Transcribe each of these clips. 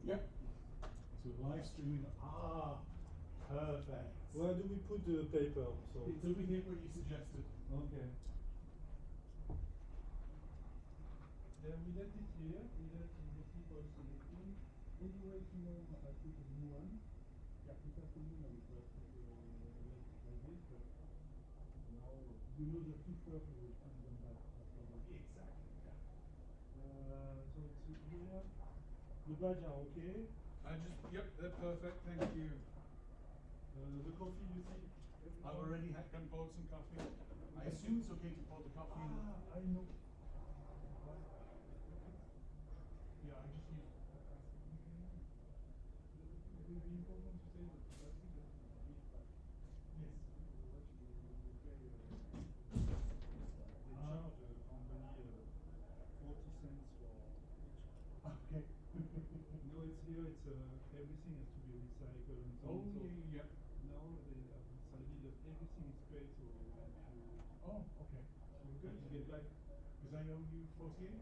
Yep. So live streaming. Ah, perfect. Where do we put the paper? So it's over here where you suggested. okay. Yeah, we left it here. We left in the people selecting. Anyway, tomorrow I put a new one. Yep. This afternoon I will just put left like this, but now you know the two first we will put them back after that. Exactly. Yeah. So it's here. The badge are okay. I just. Yep. They're perfect. Thank you. The coffee you see. I've already had gone bought some coffee. I assume it's okay to pour the coffee in. I know. Yeah, I just use. It will be important to say that I think that is a big fact. Yes. Otherwise you pay they charge company 40 cents for each. Okay. No, it's here. It's everything has to be recycled and so Oh on. So yeah. now they have decided that everything is paid. So if you Oh, okay. good to get back. Because I owe you 48.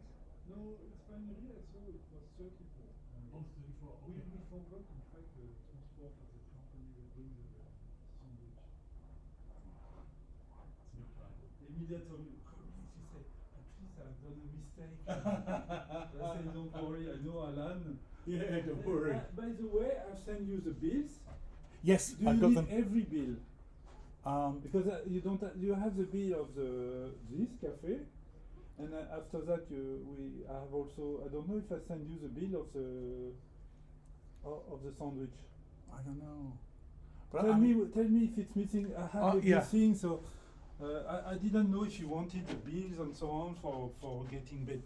No, it's finally I saw it was 34. Oh, 34. Okay. We forgot in fact the transport of the company will bring the sandwich. It's no problem. Emilia told me, she said, at least I've done a mistake. I said, don't worry, I know Alan. Yeah, don't worry. By the way, I've sent you the bills. Yes, Do I've you got need them. every bill? Because Because you don't you have the bill of this cafe, and after that I have also, I don't know if I send you the bill of the sandwich. I don't know. But Tell me if it's missing. I have yeah. everything, so I didn't know if you wanted the bills and so on for getting get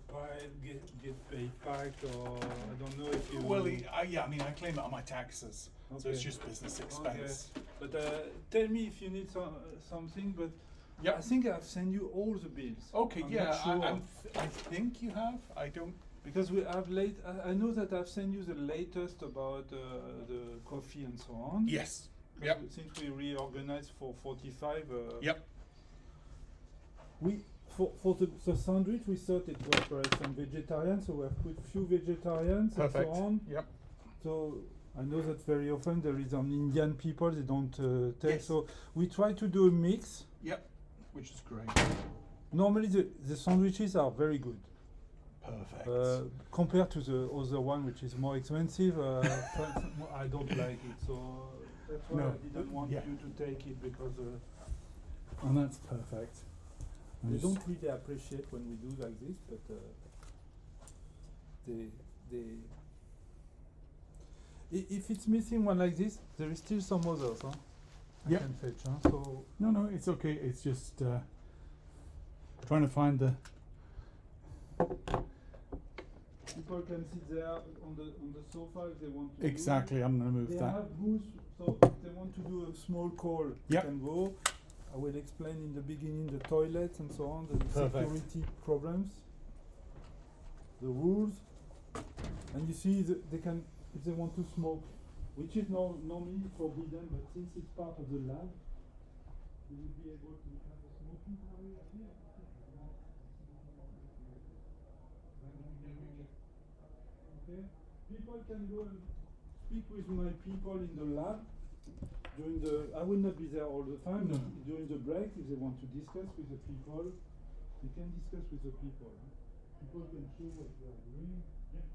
paid back, or I don't know if you. Well, yeah, I mean, I claim it on my taxes, so it's Okay. just business expense. Okay. But tell me if you need something. But Yep. I think I've sent you all the bills. Okay, I'm yeah, not sure. I think you have. I don't. Because we have I know that I've sent you the latest about the coffee and so on. Yes. 'Cause Yep. Since we reorganized for 45. Yep. We for the sandwich we thought it was for some vegetarians, so we have put few vegetarians Perfect. and so on. Yep. So I know that very often there is some Indian people they don't take. Yes. So we try to do a mix. Yep. Which is great. Normally the sandwiches are very good. Perfect. Compared to the other one, which is more expensive, I don't like it. So that's why No, I didn't want yeah. you to take it, because And that's perfect. they don't really appreciate when we do like this, but if it's missing one like this, there is still some others, huh? I Yep. can fetch, huh? So No, it's okay. It's just trying to find the. people can sit there on the sofa if they want to. Exactly. I'm going to move They that. have booths, so if they want to do a small call, Yep. they can go. I will explain in the beginning the toilets and so on, the Perfect. security problems, the rules, and you see they can, if they want to smoke, which is normally forbidden, but since it's part of the lab, you will be able to have a smoking area here. Okay, people can go and speak with my people in the lab. I will not be there all the time, No. but during the break, if they want to discuss with the people, they can discuss with the people. People can show what they are doing. Yeah.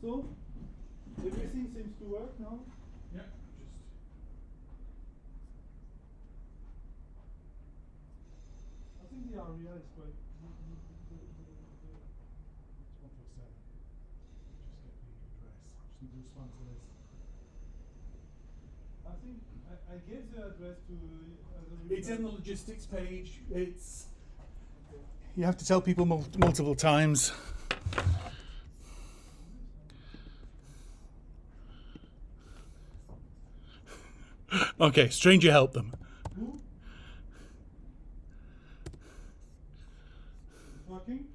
So, everything seems to work now? Yeah, I think the area is quite... just 147. Just get the address. Just need to respond to this. I think I gave the address to... It's in the logistics page. It's... Okay. You have to tell people multiple times. Okay, stranger help them. Who? It's working?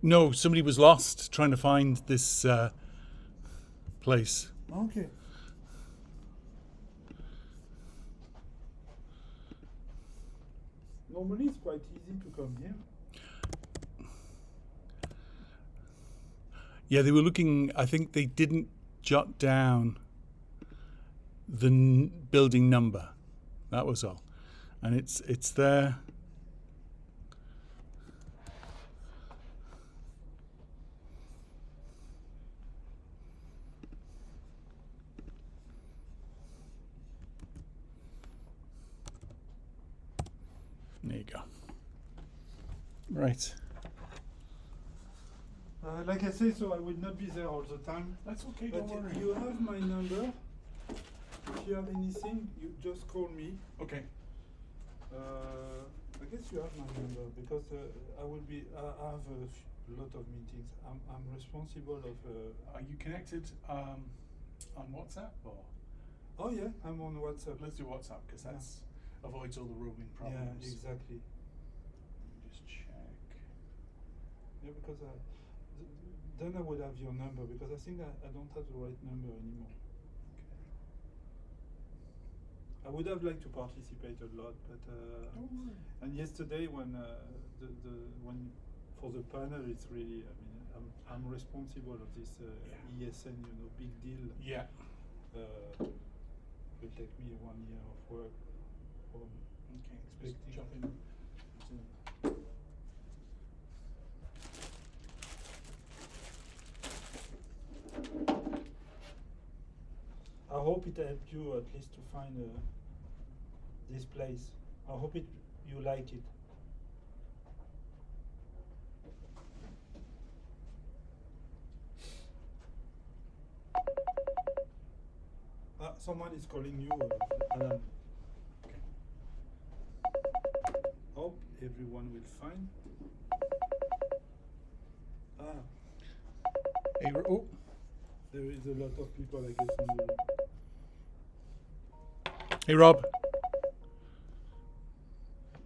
No, somebody was lost trying to find this place. Okay. Normally it's quite easy to come here. Yeah, they were looking, I think they didn't jot down the building number. That was all. And it's there. There you go. Right. Like I say, so I will not be there all the time. That's okay, But don't worry. you have my number. If you have anything, you just call me. Okay. I guess you have my number because I will be. I have a lot of meetings. I'm responsible of. Are you connected on WhatsApp or? Oh yeah, I'm on WhatsApp. Let's do WhatsApp because Yeah. that's avoids all the roaming Yeah, problems. exactly. Let me just check. Yeah, because then I would have your number because I think I don't have the right number anymore. I would have liked to participate a lot, but Don't worry. and yesterday when when for the panel, it's really. I mean, I'm responsible of this Yeah. ESN, big deal. Yeah. Will take me 1 year of work. Okay. Just Expecting. jump in. I hope it helped you at least to find this place. I hope you like it. Someone is calling you, Alan. Okay. Hope everyone will find. Hey, oh. There is a lot of people, I guess, on the room. Hey, Rob.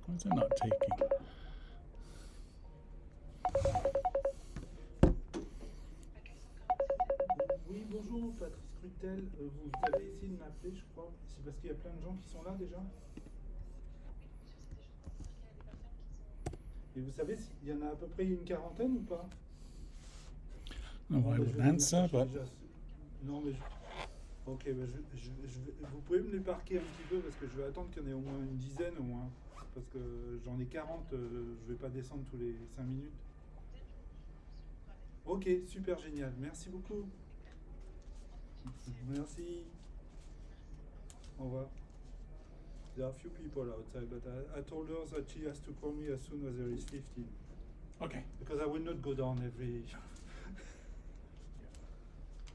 Why is it not taking? Oui, bonjour, Patrice Crutel. Vous avez essayé de m'appeler, je crois. C'est parce qu'il y a plein de gens qui sont là déjà. Et vous savez s'il y en a à peu près une quarantaine ou pas? No, I Bon, bah, je wouldn't vais venir answer, chercher but déjà. Non, mais ok, bah, vous pouvez me les parquer un petit peu parce que je vais attendre qu'il y en ait au moins une dizaine au moins. Parce que j'en ai 40, je vais pas descendre tous les 5 minutes. Ok, super génial. Merci beaucoup. Merci. Au revoir. There are a few people outside, but I told her that she has to call me as soon as there is 15. okay. Because I will not go down every...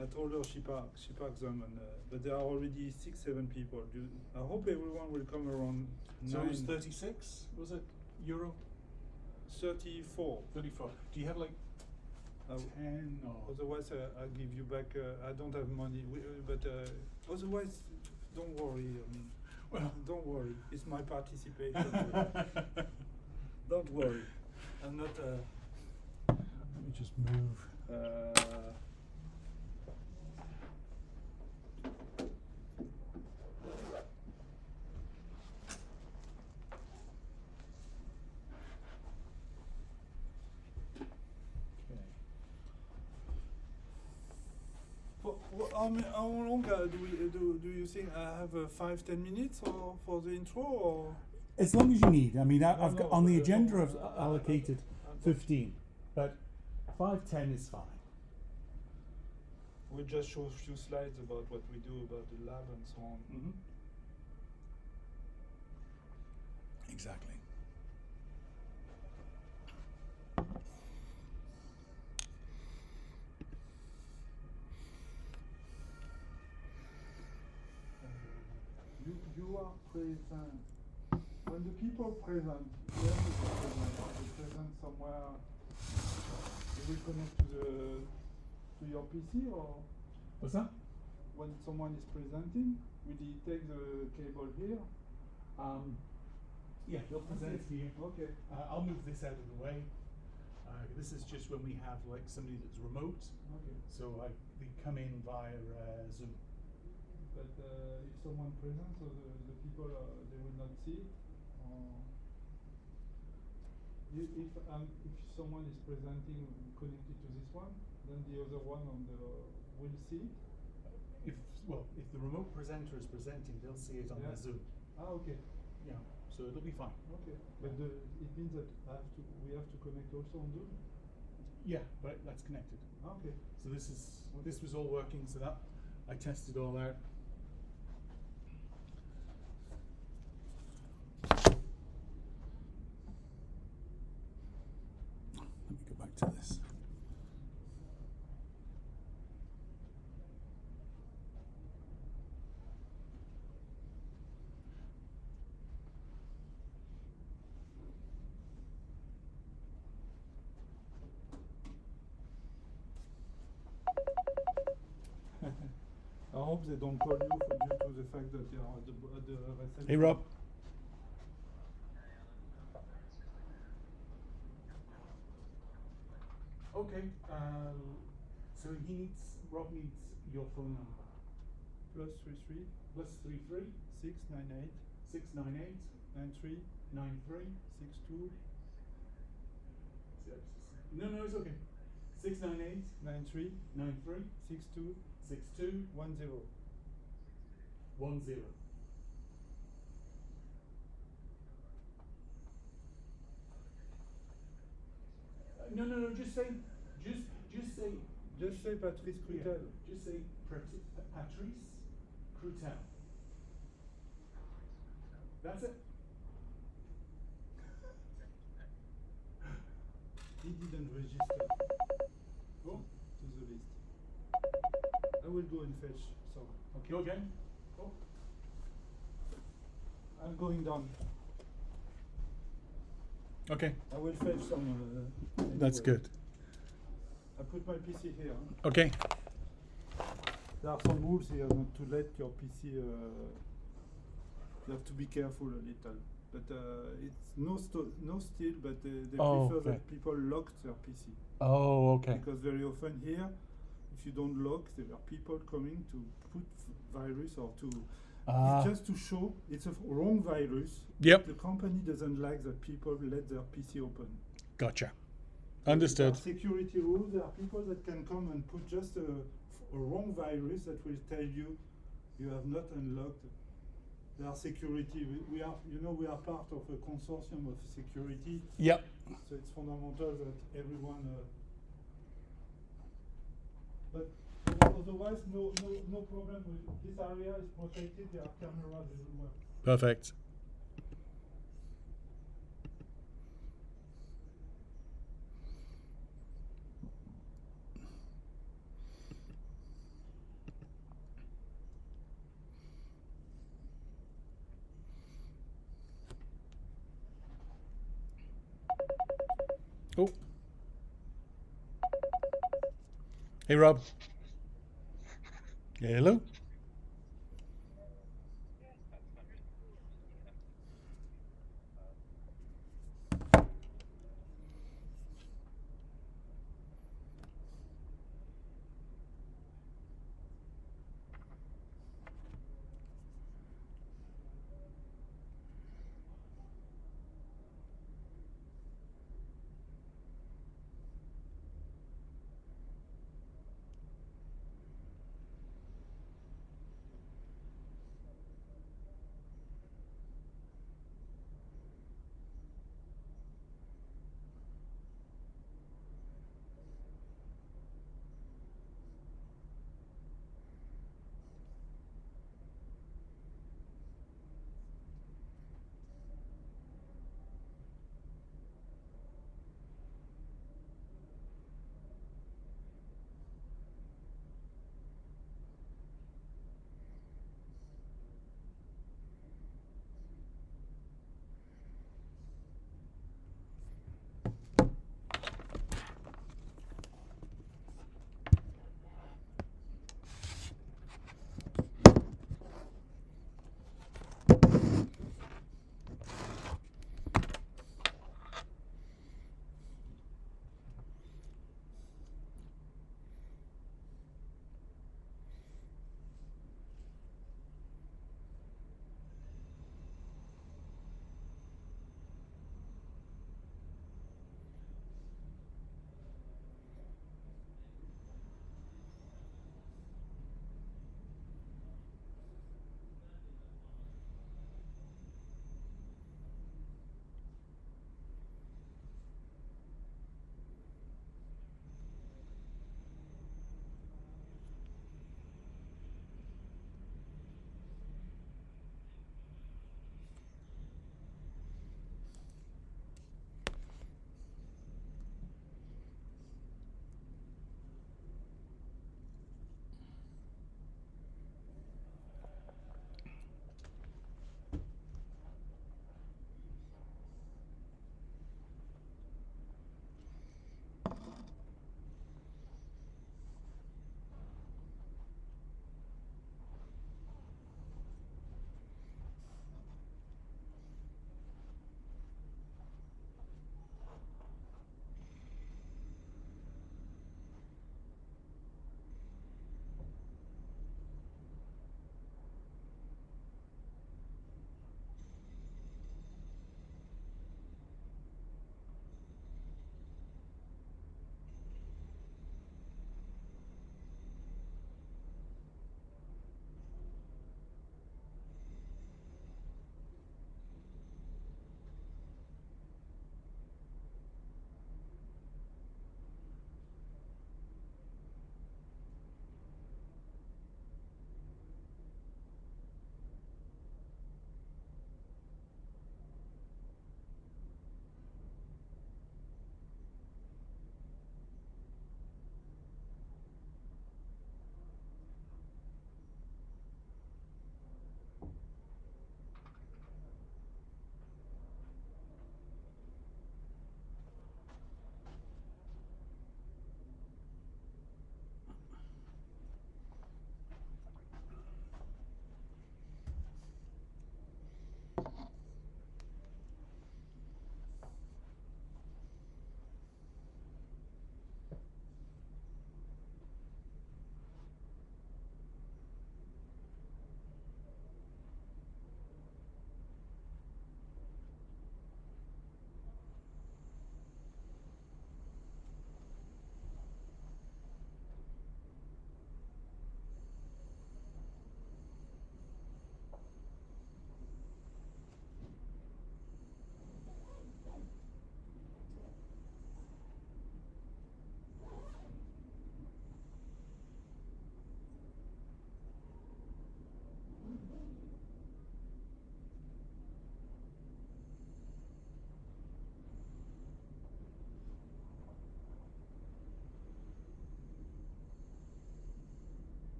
I told her she parks them, and, but there are already 6-7 people. I hope everyone will come around So it was 9, 36, was it? Euro? 34. 34. Do you have like Uh, 10 or? Otherwise, I'll give you back. I don't have money, but otherwise, don't worry. I mean, Well. don't worry. It's my participation. Don't worry. I'm not. Let me just move. How long do you think I have 5-10 minutes for the intro or? As long as you need. I mean, I've got no, on the no, agenda no, I've allocated 15, but 5-10 is fine. We'll just show a few slides about what we do about the lab and so on. Mm-hmm. Exactly. You are present. When the people present, where do they present? Are they present somewhere? They will connect to your PC, or What's that? when someone is presenting, will he take the cable here? Yeah, they'll present here. Okay. I'll move this out of the way. This is just when we have like somebody that's remote. Okay. So they come in via Zoom. But if someone presents, so the people they will not see it. If someone is presenting connected to this one, then the other one on the will see it. If the remote presenter is presenting, they'll see it on their Zoom. Ah, okay. Yeah. So it'll be fine. Okay. But it means that we have to connect also on Zoom. Yeah, but that's connected. Okay. So this was all working. So that I tested all out. Let me go back to this. I hope they don't call you due to the fact that they are at the reception. Hey, Rob. Okay. So Rob needs your phone number. +33 +33 698 698 93 93 62 No, it's okay. 698 93 93 62 62 10. 10. No. Just say Patrice Crutel. Yeah, just say Patrice Crutel. That's it. He didn't register Cool. to the list. I will go and fetch some. Okay. Okay. Cool. I'm going down. Okay. I will fetch some. That's anyway. good. I put my PC here. Okay. There are some rules here not to let your PC. You have to be careful a little. But it's no steal, but they prefer that people lock their PC. Oh, okay. Because very often here, if you don't lock, there are people coming to put virus or to. It's just to show it's a wrong virus. Yep. The company doesn't like that people let their PC open. Gotcha. Understood. There are security rules. There are people that can come and put just a wrong virus that will tell you have not unlocked. There are security. We are part of a consortium of security. Yep. So it's fundamental that everyone. But otherwise, no problem. This area is protected. There are cameras everywhere. Perfect. Oh. Hey, Rob. Hello.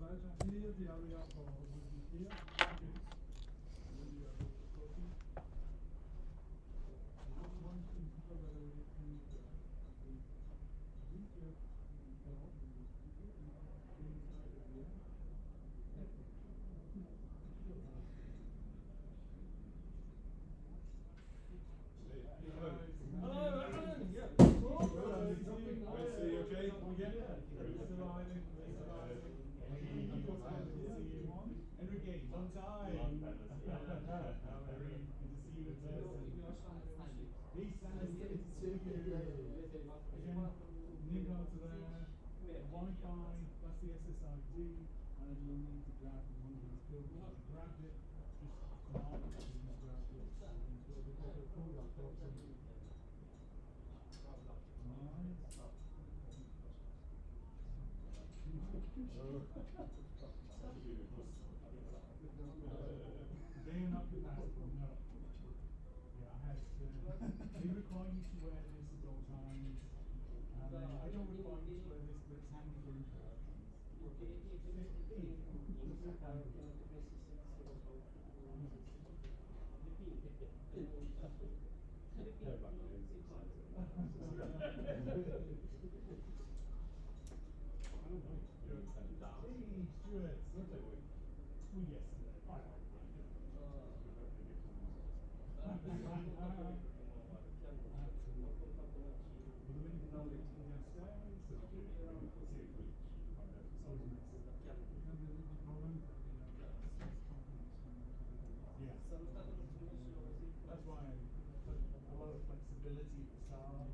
Here's the area for working here. Okay. Then you have the coffee. One thing people that are working with Hello, everyone. Yeah. Okay. Enrique, long time. Very good to see you in person. Hey, Sandy, good to see you. Again, Nico to there. Wi-Fi, that's the SSID, and then you'll need to grab one of these pills. Grab it, just not grab it. Being up capacity, no. Yeah, I had they require you to wear this at all times. And then I don't require you to wear this, but it's handy for Hey, Stuart. Well, yesterday. Yeah. That's why I put a lot of flexibility at the start.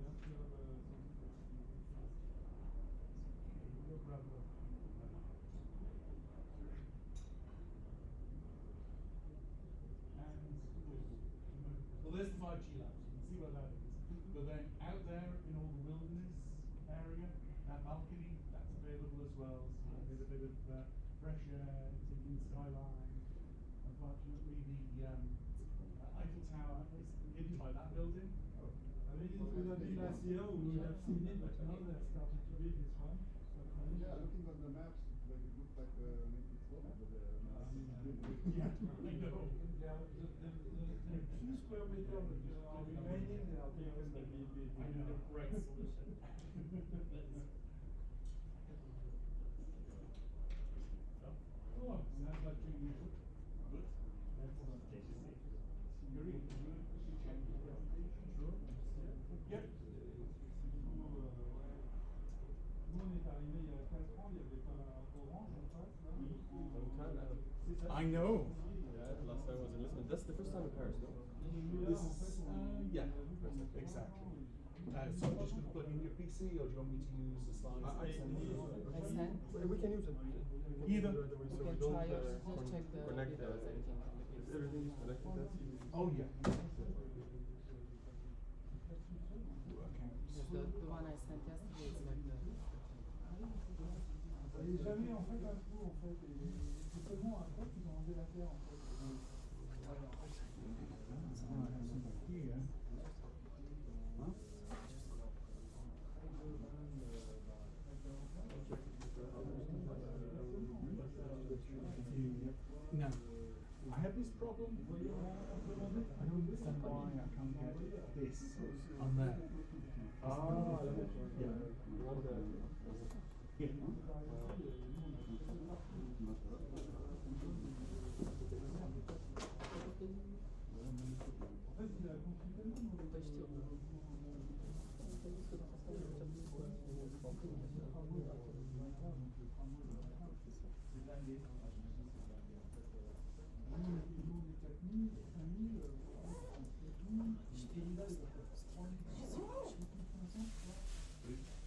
Well, there's the 5G labs. You can see where that is. But then out there in all the wilderness area, that balcony, that's available as well. So you get a bit of fresh air, taking the skyline. Unfortunately, the Eiffel Tower is hidden by that building. I think it would have been last year, we would have seen it, but now they're starting to build this one. Yeah, looking on the maps, it looks like maybe it's over there. Yeah, I know. There are 2 square meters that are remaining, they are taken by the I know, right solution. Oh, sounds like you good. Good. Gary, you check the presentation? Sure. Yep. Nous, on est arrivé il y a 4 ans, il n'y avait pas Orange en face, là. Long time now. I know. Yeah, last time I was in Lisbon. That's the first time in Paris, no? This is, yeah, exactly. So I'm just going to plug in your PC, or do you want me to use the slides? We can use it. Either. So We we can don't try it, just check the connect videos, everything. if everything is connected, that's easy. Oh, yeah. Because the one I sent yesterday is like the Et jamais en fait un trou en fait, et c'est seulement après qu'ils ont enlevé la terre en fait. Here. Huh? Now, I have this problem. I don't understand why I can't get this on there. Yeah. Yeah.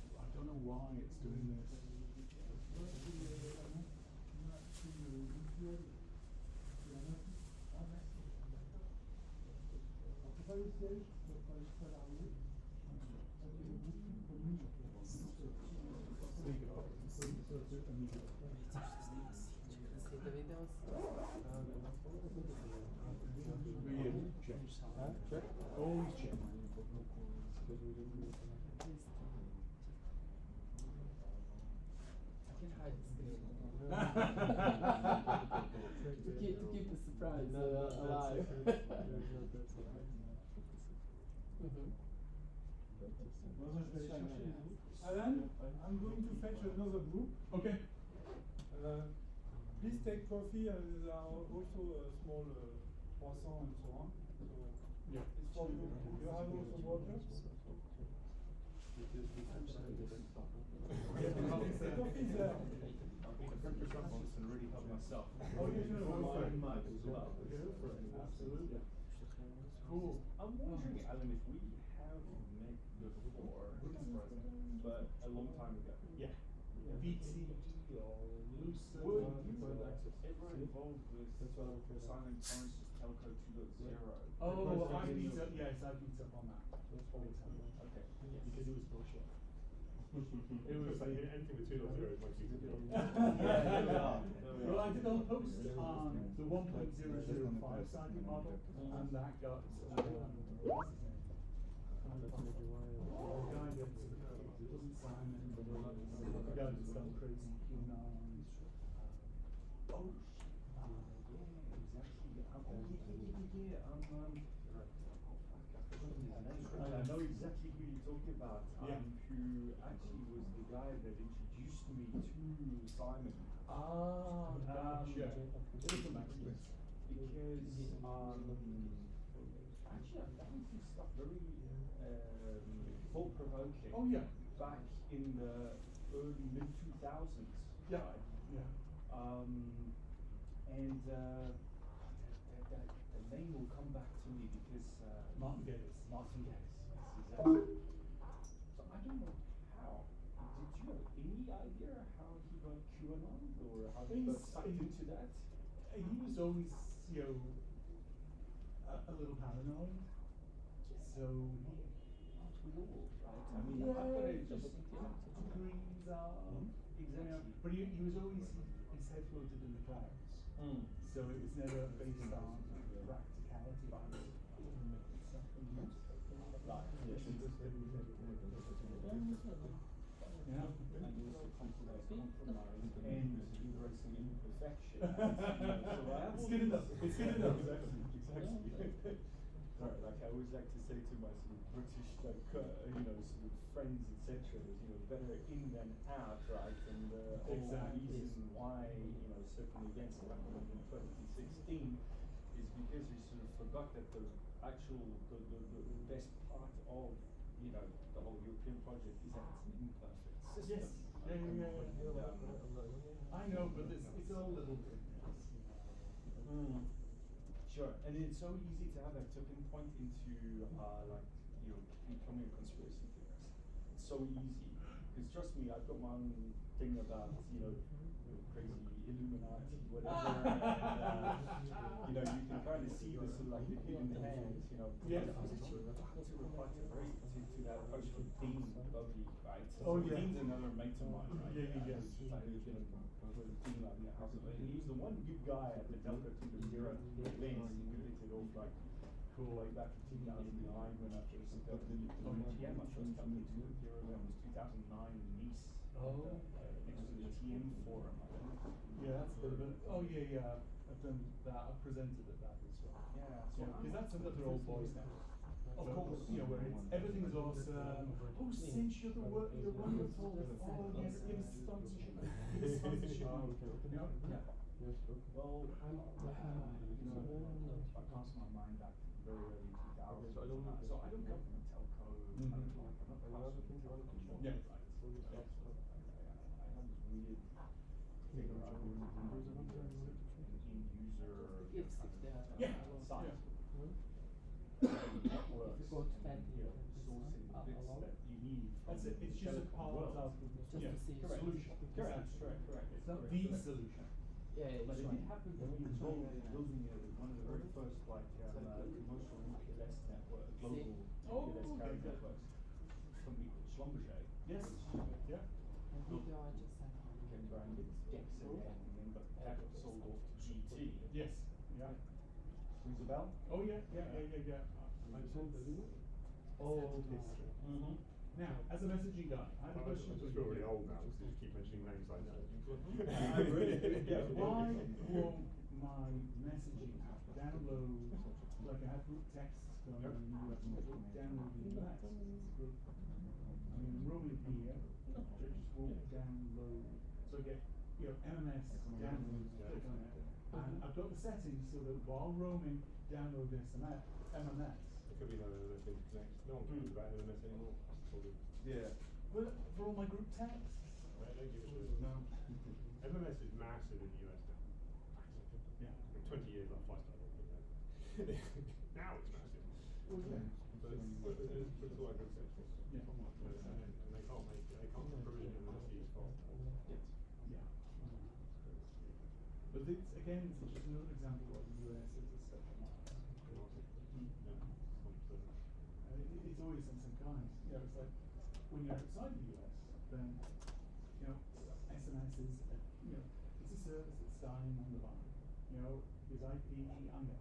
I don't know why it's doing this. see the videos. Check. Check. Always check. I can hide the screen. To keep the surprise alive. Mhm. Alan, I'm going to fetch another group. Okay. Please take coffee, and there are also a small croissant and so on. So Yeah. it's for you. You have also water? The coffee is there. And really help myself. Oh, yeah, sure. Very much as well. Absolutely. Cool. I'm wondering, Alan, if we have met before, but a long time ago. Yeah. VT or Lucid. Were you ever involved with Silent Currencies Telco 2.0? Oh, I beat up. Yes, I beat up on that. Big time. Okay. Because it was bullshit. It was like anything with 2.0 is like Yeah. Well, I did a post on the 1.005 siding model, and that got what's his name? The guy that it wasn't Simon, but the guy that's gone crazy, QAnon. Oh, yeah, exactly. I know exactly who you're talking about. Yeah. Who actually was the guy that introduced me to Simon. Yeah. Because actually I found his stuff very thought-provoking. Oh, yeah. Back in the early mid-2000s. Yeah. Right? Yeah. And the name will come back to me because Martin Gates. Martin Gates. Yes, exactly. So I don't know how. Did you have any idea how he got QAnon or how he got sucked into that? He was always, you know, a little paranoid. So he. We all, right? I mean, Yeah, I've got to just degrees are exactly. But he was always his head floated in the clouds. So it was never based on practicality. Yeah. And also compromise and embracing imperfection. It's good enough. It's good enough. Exactly. Right, like I always like to say to my sort of British, like sort of friends, etc. Better in than out, right? And the whole reason why certain events happened in 2016 is because we sort of forgot that the best part of the whole European project is that it's an imperfect system. Yes. Yeah. I know, but it's all little bit. Sure, and it's so easy to have that tipping point into becoming a conspiracy theorist. It's so easy because trust me, I've got my own thing about crazy Illuminati, whatever. And, you can kind of see the sort of like the hidden hand. Yeah. I was actually about to reply to that post from Dean Bobby, right? Oh, So yeah. Dean's another mate of mine, right? Yeah. He's the one good guy at the Delta 2.0 events. He predicted off like way back in 2009 when I first got my first company 2.0 event was 2009 in Nice. Next to the TM forum. Yeah, that's a bit of a. Oh yeah. I've done that. I've presented at that as well. Yeah, Because that's another old boys now. Of course. Where everything's awesome. Oh, Cinch, you're wonderful. Oh, yes, give us sponsorship. Give us sponsorship. Yeah. Well, I cast my mind back to very early 2000s. So I don't come from a telco. I'm not part of the telco. Yeah. I have this weird thing around end user Gives if they are side. Networks and sourcing the bits that you need. That's it. It's just a part of Just to see the solution. Correct. It's not the solution. Yeah, But it's it right. did happen to be involved in building one of the very first commercial MPLS network, global MPLS carrier networks. Somebody called Schlumberger. Yes. Yeah. And video I just had. Kept trying to get decks ahead and then got that sold off to GT. Yes. Yeah. Rings a bell? Oh yeah. I sent the link. Oh, history. Now, as a messaging guy, I have a question I for just you. feel really old now, because you just keep mentioning names like that. Why won't my messaging app download, like I have group texts going on in the US, and it won't download in the US? Group. I mean, I'm roaming here, it just won't download. So I get, MMS downloads, click on it, and I've got the settings so that while roaming, download MMS. It could be no thing to connect. No one cares about MMS anymore. It's all good. Yeah. Well, for all my group texts. I don't give a shit. No. MMS is massive in the US now. Yeah. In 20 years, like 5-star. Now it's massive. Okay. But it's all like good sections. Yeah. And they can't provision MMS use for. Yeah. But it's, again, it's just another example of the US is a special market. It's always some kind. It's like when you're outside the US, then SMS is it's a service that's dying on the vine. Is IP under?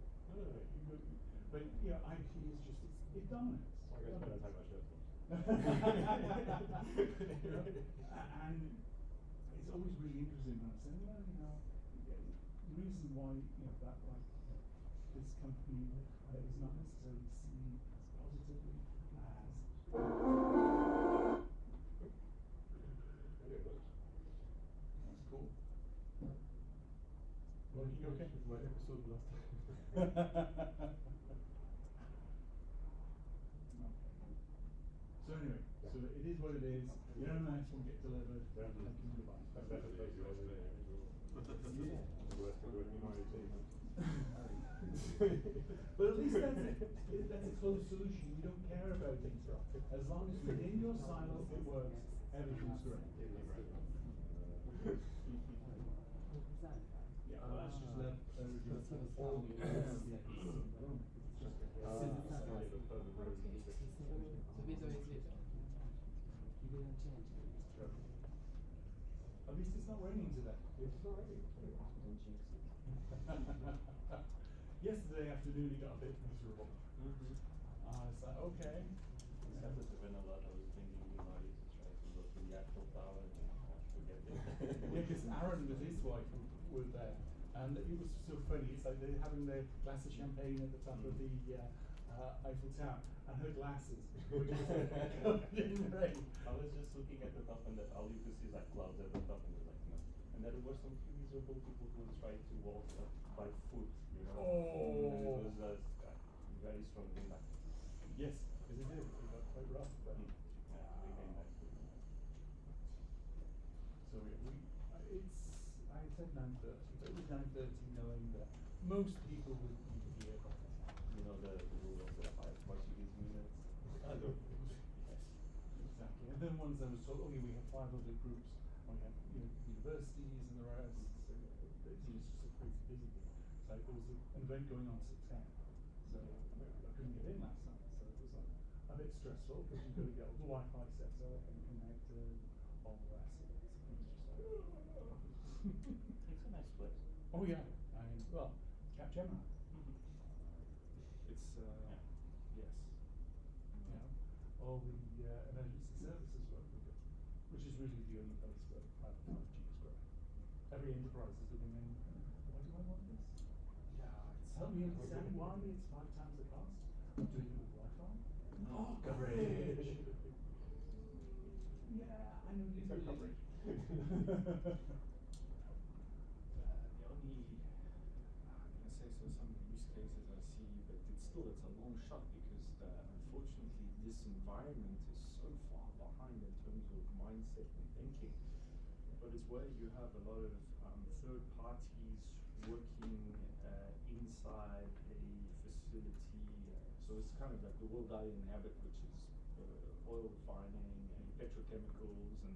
But IP is just it dominates. I guess better take my shirt off. And it's always really interesting when I'm saying, the reason why that this company is not necessarily seen positively as that's cool. Well, you okay with my episode last time? So anyway, so it is what it is. Your MMS will get delivered. Yeah. And can do it. That's better place to go today. Yeah. The worst could go in United team. But at least that's it. That's a closed solution. You don't care about things, as long as within your silo it works, everything's great. Yeah, well, that's just let all the At least it's not raining today. It's not raining. Yesterday afternoon it got a bit miserable. It's like, okay. Except with the vanilla, I was thinking we might to try to go to the actual tower and forget it. Yeah, because Aaron with his wife were there, and it was so funny. It's like they're having their glass of champagne at the top of the Eiffel Tower, and her glasses were just covered in rain. I was just looking at the top, and all you could see is like clouds at the top, and you're like, no. And there were some miserable people who tried to walk up by foot, Oh. And it was very strong impact. Yes, because it did. It got quite rough. But Yeah, they came back. So I said 9:30, but it was 9:30 knowing that most people would be here by the time. The rule of the 5 Portuguese minutes. Yes, exactly. And then once I was told, okay, we have 5 other groups, we have universities and the rest, so it's just so crazy busy. So there was an event going on till 10, so I couldn't get in last night, so it was like a bit stressful because you've got to get all the Wi-Fi set up and connect and all the rest of it. So it was just like, It's a nice place. oh yeah, I mean, well, Capgemini. It's yes. All the emergency services work with it, which is really the only place where private 5G is growing. Every enterprise is looking in, why do I want this? Help me understand why it's 5 times the cost of doing it with Wi-Fi. Oh, coverage! Yeah, I know you It's do a coverage. The only, I'm gonna say so some use cases I see, but it's a long shot because unfortunately this environment is so far behind in terms of mindset and thinking. But it's where you have a lot of third parties working inside a facility. So it's kind of like the world I inhabit, which is oil refining and petrochemicals. And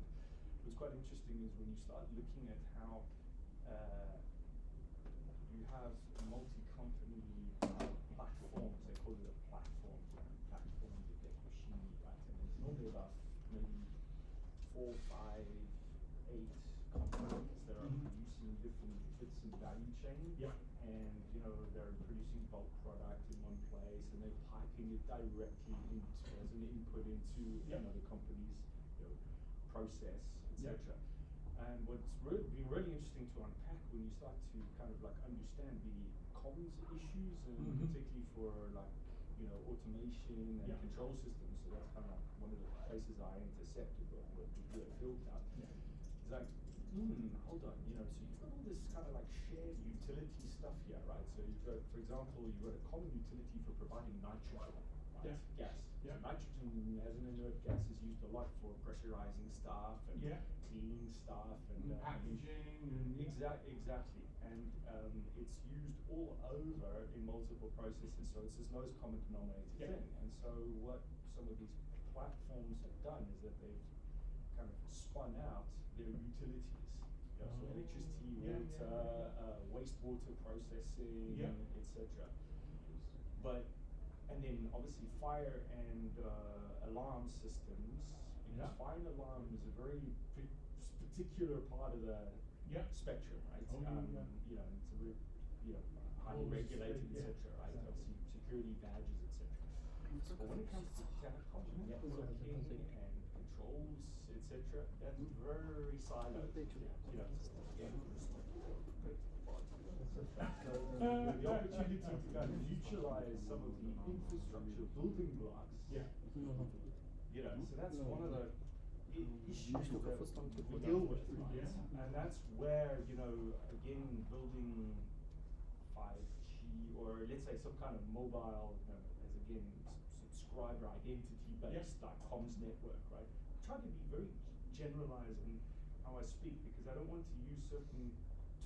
what's quite interesting is when you start looking at how you have multi-company platforms, they call it a platform, you get machinery, right? And it's normally about maybe 4, 5, 8 companies that are producing different bits in the value chain. Yeah. And they're producing bulk product in one place, database, and they're piping it directly into as an input into the company's process, etc. And what's been really interesting to unpack when you start to kind of like understand the comms issues, and particularly for like automation and control systems. So that's kind of like one of the places I intercepted what we built out. It's like, hold on, so you've got all this kind of like shared utility stuff here, right? So you've got, for example, you've got a common utility for providing nitrogen, right? Gas. So nitrogen as an inert gas is used a lot for pressurizing stuff and cleaning stuff and packaging and exactly. And it's used all over in multiple processes, so it's this lowest common denominator thing. And so what some of these platforms have done is that they've kind of spun out their utilities. So electricity, water, wastewater processing, etc. And then obviously fire and alarm systems, because fire and alarm is a very particular part of the spectrum, right? It's a very highly regulated, etc. Right? Obviously security badges, etc. But when it comes to telecom, networking and controls, etc., that's very siloed. So the opportunity to kind of utilize some of the infrastructure building blocks. So that's one of the issues that we deal with, right? And that's where, again, building 5G, or let's say some kind of mobile, as again, subscriber identity-based, like comms network, right? I try to be very generalized in how I speak, because I don't want to use certain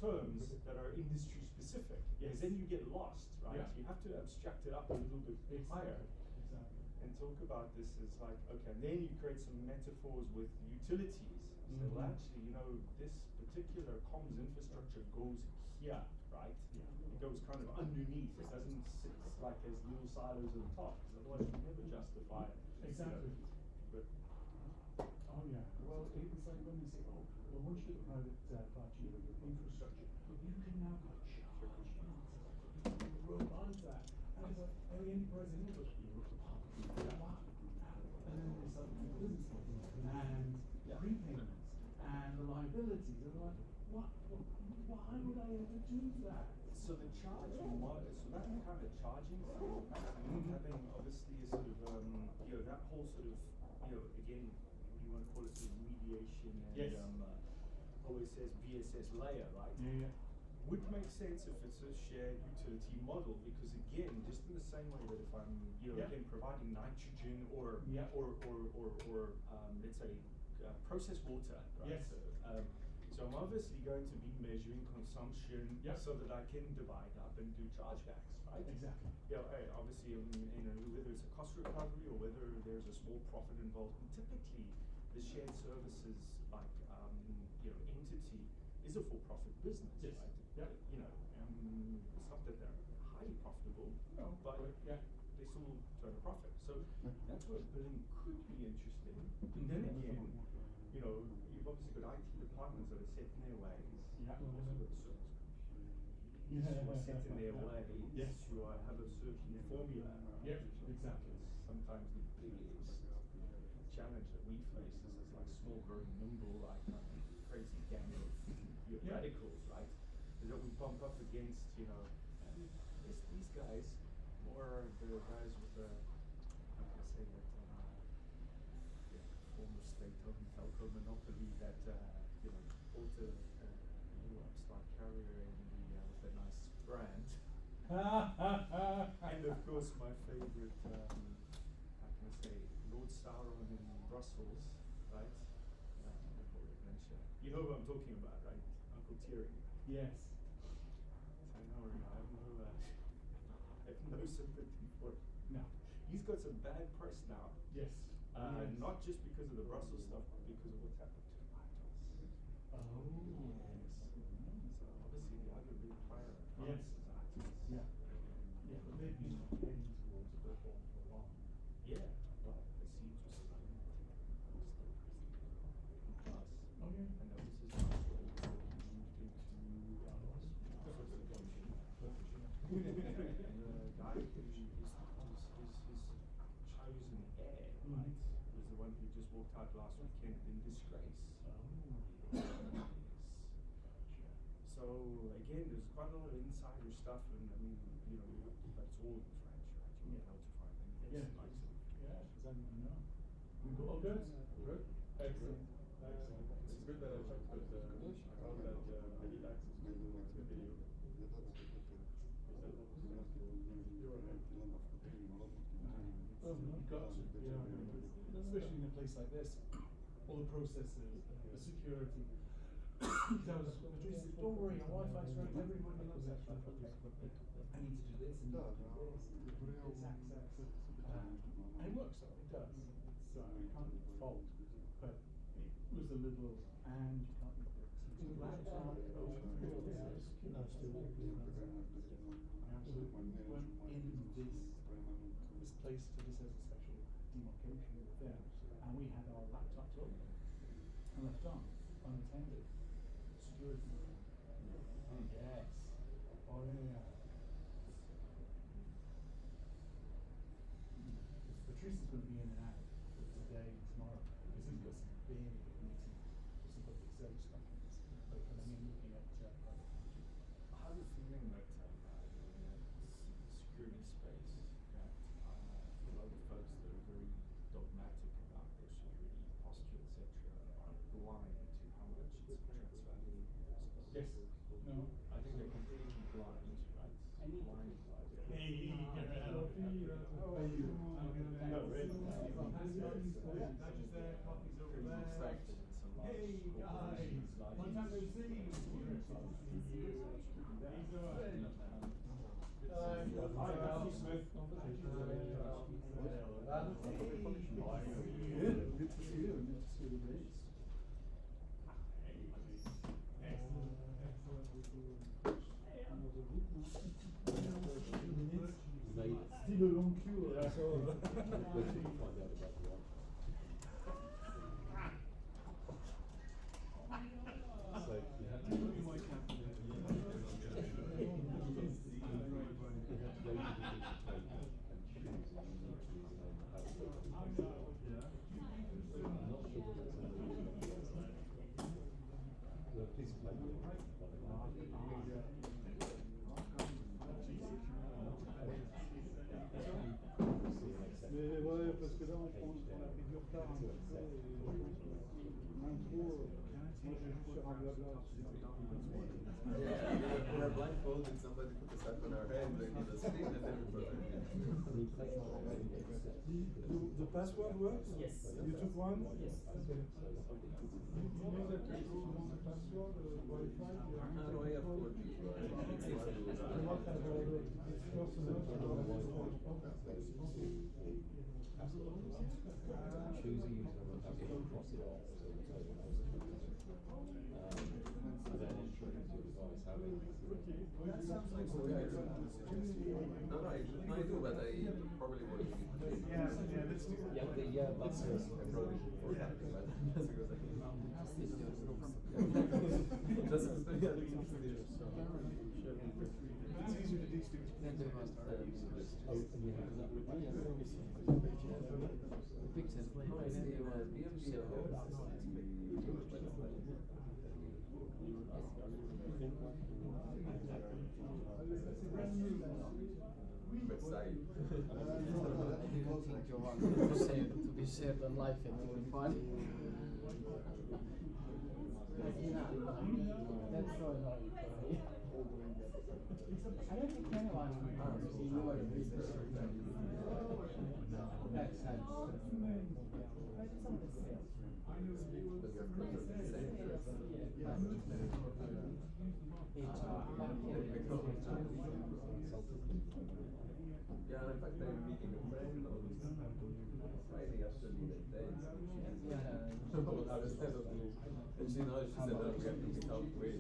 terms that are industry specific, because then you get lost, right? You have to abstract it up a little bit higher. And talk about this as like, okay, and then you create some metaphors with utilities. So well, actually, this particular comms infrastructure goes here, right? It goes kind of underneath. It doesn't sit like as little silos at the top, because otherwise you never justify it. Exactly. But well, it's like when they say, well, once you get private 5G infrastructure, you can now go charge. You can roll onto that. And it's like, the enterprise goes, wow. And then there's like business models and prepayments and the liabilities. And like, why would I ever do that? So the charging model, so that kind of charging thing, having obviously a sort of, that whole sort of, again, you want to call it sort of mediation and OSS, BSS layer, right? Would make sense if it's a shared utility model, because again, just in the same way that if I'm, again, providing nitrogen or let's say processed water, right? So I'm obviously going to be measuring consumption so that I can divide up and do chargebacks, right? Exactly. Obviously, whether it's a cost recovery or whether there's a small profit involved, and typically the shared services like entity is a for-profit business, right? It's not that they're highly profitable, but they still turn a profit. So that's where billing could be interesting. And then again, you've obviously got IT departments that are set in their ways. You've also got service companies who are set in their ways, who have a certain formula. Exactly. Sometimes the biggest challenge that we face is this like small, very nimble, like crazy gang of radicals, right? Is that we bump up against, these guys, more the guys with the, how can I say that, former state-owned telco monopoly that, bought a little upstart carrier in with a nice brand. And of course, my favorite, how can I say, Lord Sauron in Brussels, right? You know who I'm talking about, right? Uncle Thierry. Yes. I know, I have no sympathy for it. No. He's got some bad press now. Yes. Not just because of the Brussels stuff, but because of what's happened to Idols. Oh. Yes. So obviously the other big player in France is Idols. Yeah, but they've been heading towards a platform for a while. Yeah, right. The siege was still plus. Oh yeah. And that was his last role before he moved into and the guy who is walked out last weekend in disgrace. So again, there's quite a lot of insider stuff, and I mean, you know, but it's all in French, right? You know how to find them. Yeah. It's like sort of, No. We got all good? Good. Excellent. It's good that I checked, but I found that I need access to the video. You've got to, especially in a place like this, all the processes, the security. Patricia said, don't worry, our Wi-Fi's right, everybody knows that stuff. I need to do this and this access. And it works though, it does. So I can't fault, but it was a little, and you can't do this. Laptop, Absolutely. This place, so this has a special demarcation there, and we had our laptops open and left on, unattended. Security. Yes. Oh yeah. Patrice is going to be in and out today and tomorrow because he's got some big meetings, some public service stuff in this. But I mean, looking at I have a feeling that security space, that a lot of folks that are very dogmatic about their security posture, etc., are blind to how much it's transvalued. yes, no. I think they're completely blind, right? Blind. Hey, how are you? No, really. Hey, guys. Long time no see. Good to see you. Good to see the days. Still a long queue. Mais ouais, parce que là on a pris du retard un petit peu. L'intro, moi je joue sur un blabla. Yeah, we're blindfolded, somebody put a sack on our head, they need a screen and everybody. The password works? Yes. You took one? Yes. Okay. You know that you want the password, Wi-Fi? No, I have 4G, so I think it's No, I do, but I probably would. Yeah, let's do that. I probably should for that, but that's because I can. Just It's easier to do stupid. To be shared on live and to be fun. That's so annoying for me. I don't think anyone makes sense. But it's on the sales. Yeah, in fact, I'm meeting a friend on Friday afternoon at 10. And she knows, she said that we have to meet halfway.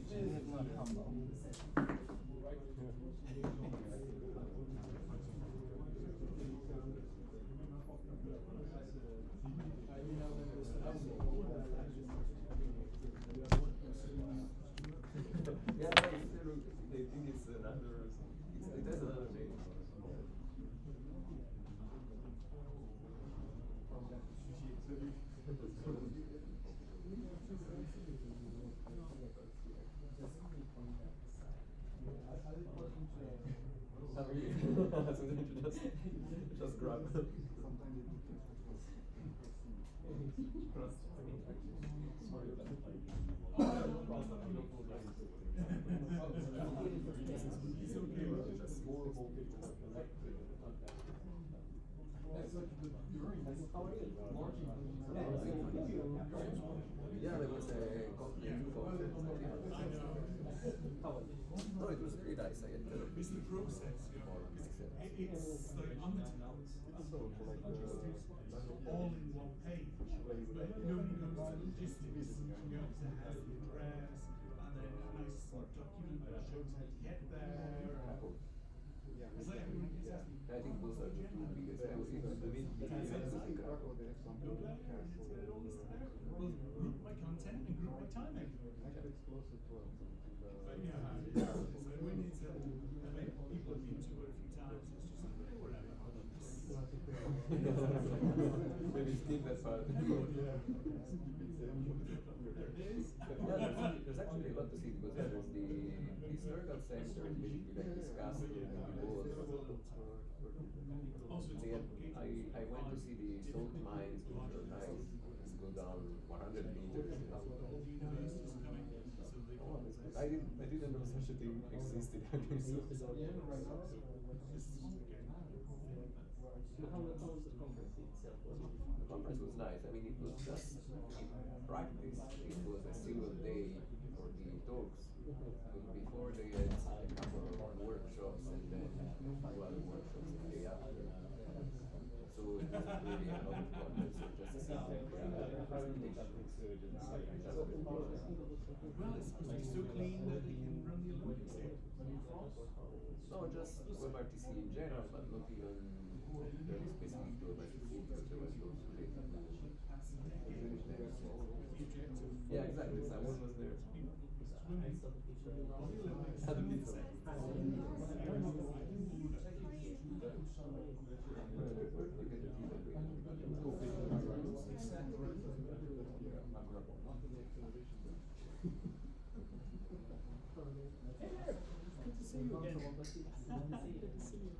It's not humble. Yeah, no, they think it's another, it has another name. Just grab. Yeah, there was a complete conference. No, it was really nice. I enjoyed it. It's the process, you know. It's like on the tablets, all in one page. Nobody goes to logistics, goes to how to progress, and then a nice document that shows how to get there. It's like everyone gets asked me, I think those are the two biggest. The meeting no way, it's get it all listed out. Well, group my content and group my timing. But yeah, so we need to, I mean, people have been to it a few times, it's just like, hey, whatever. Maybe skip that part. It is. Yeah, there's actually a lot to see because there's the historical center which we like discussed in the walls. I went to see the salt mines which are nice. Just go down 100 meters. I didn't know such a thing existed. How was the conference itself? The conference was nice. I mean, it was just in practice. It was a single day for the talks. But before they had a couple of workshops and then 2 other workshops the day after. So it wasn't really a lot of conference, or just a simple Well, it's supposed to be so clean that they can run the Olympics here. No, just WebRTC in general, but not even very specific to WebRTC because there was also the yeah, exactly. Someone was there. Had a pizza. Good to see you again. Good to see you.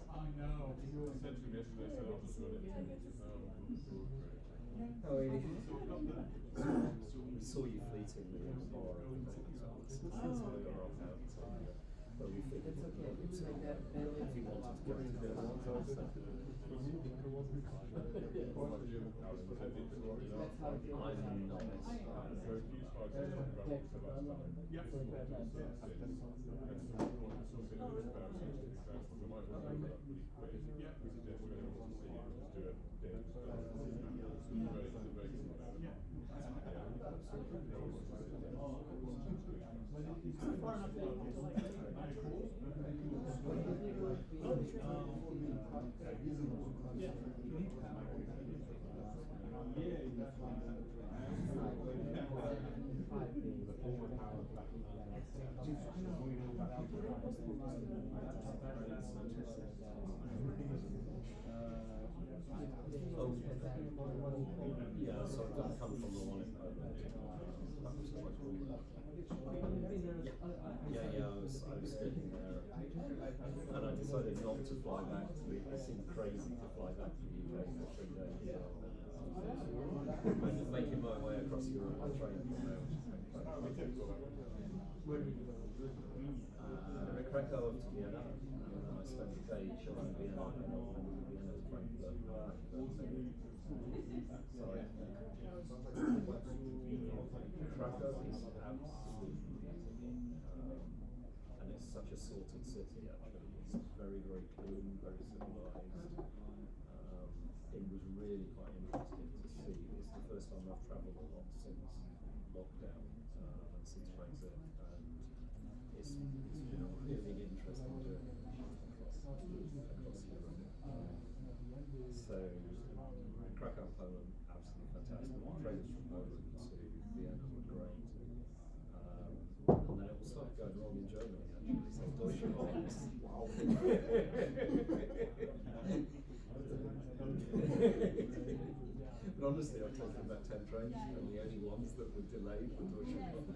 I know. Oh, really? We saw you fleetingly in the bar. But we figured It's okay. it's Like that. if you wanted to go to the That's how it I'm yeah, so I don't come from the one in Poland. That was quite cool. Yeah, I was speaking there, and I decided not to fly back to the. It seemed crazy to fly back to the UK for 3 days. I'm just making my way across Europe on train from there. Krakow to Vienna, and then I spent a day chilling in Vienna, and then Vienna to Frankfurt. Sorry. Krakow is absolutely beautiful, and it's such a sorted city actually. It's very, very clean, very civilized. It was really quite interesting to see. It's the first time I've travelled a lot since lockdown and since Brexit, and it's been a really interesting journey across Europe. So Krakow, Poland, absolutely fantastic. Trains from Poland to Vienna were great. And then it all started going wrong in Germany actually. So Deutsche Bahn. Wow. But honestly, I've taken about 10 trains, and the only ones that were delayed were Deutsche Bahn.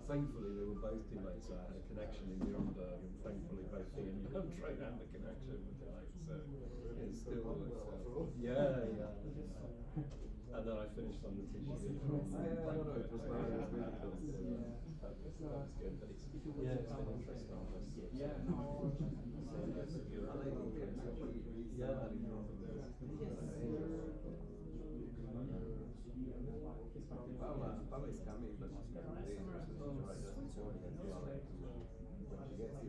Thankfully, they were both delayed, so I had a connection in Nuremberg, and thankfully both the inbound train and the connection were delayed, so it still works out. Yeah. And then I finished on the TGV from Frankfurt as well. It was really cool. That was good, but it's been interesting on this. Paula is coming, but she's coming later, so she's right just before we get to Paula. When she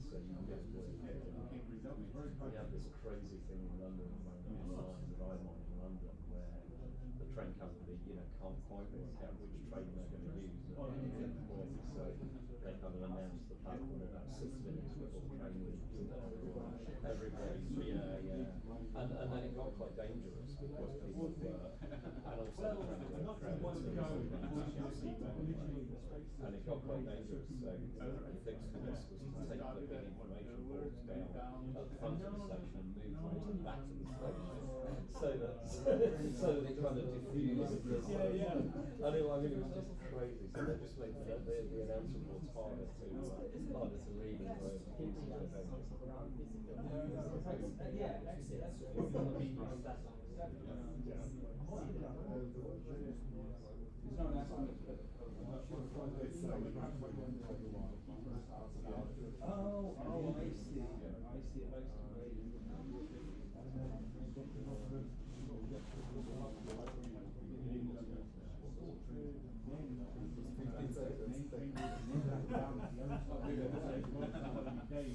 gets here, I'll We have this crazy thing in London at the moment, the line that I'm on in London, where the train company, can't quite work out which train they're going to use at any point. So they kind of announce the platform about 6 minutes before the train leaves. Everybody's, And then it got quite dangerous because people were, and also the train were crowded. And it got quite dangerous, so the fix for this was to take the big information boards down at the front of the station and move them to the back of the station, so that it kind of diffused this. And it was just crazy. So they just made the announcement boards harder to read and more confusing. Oh, I see.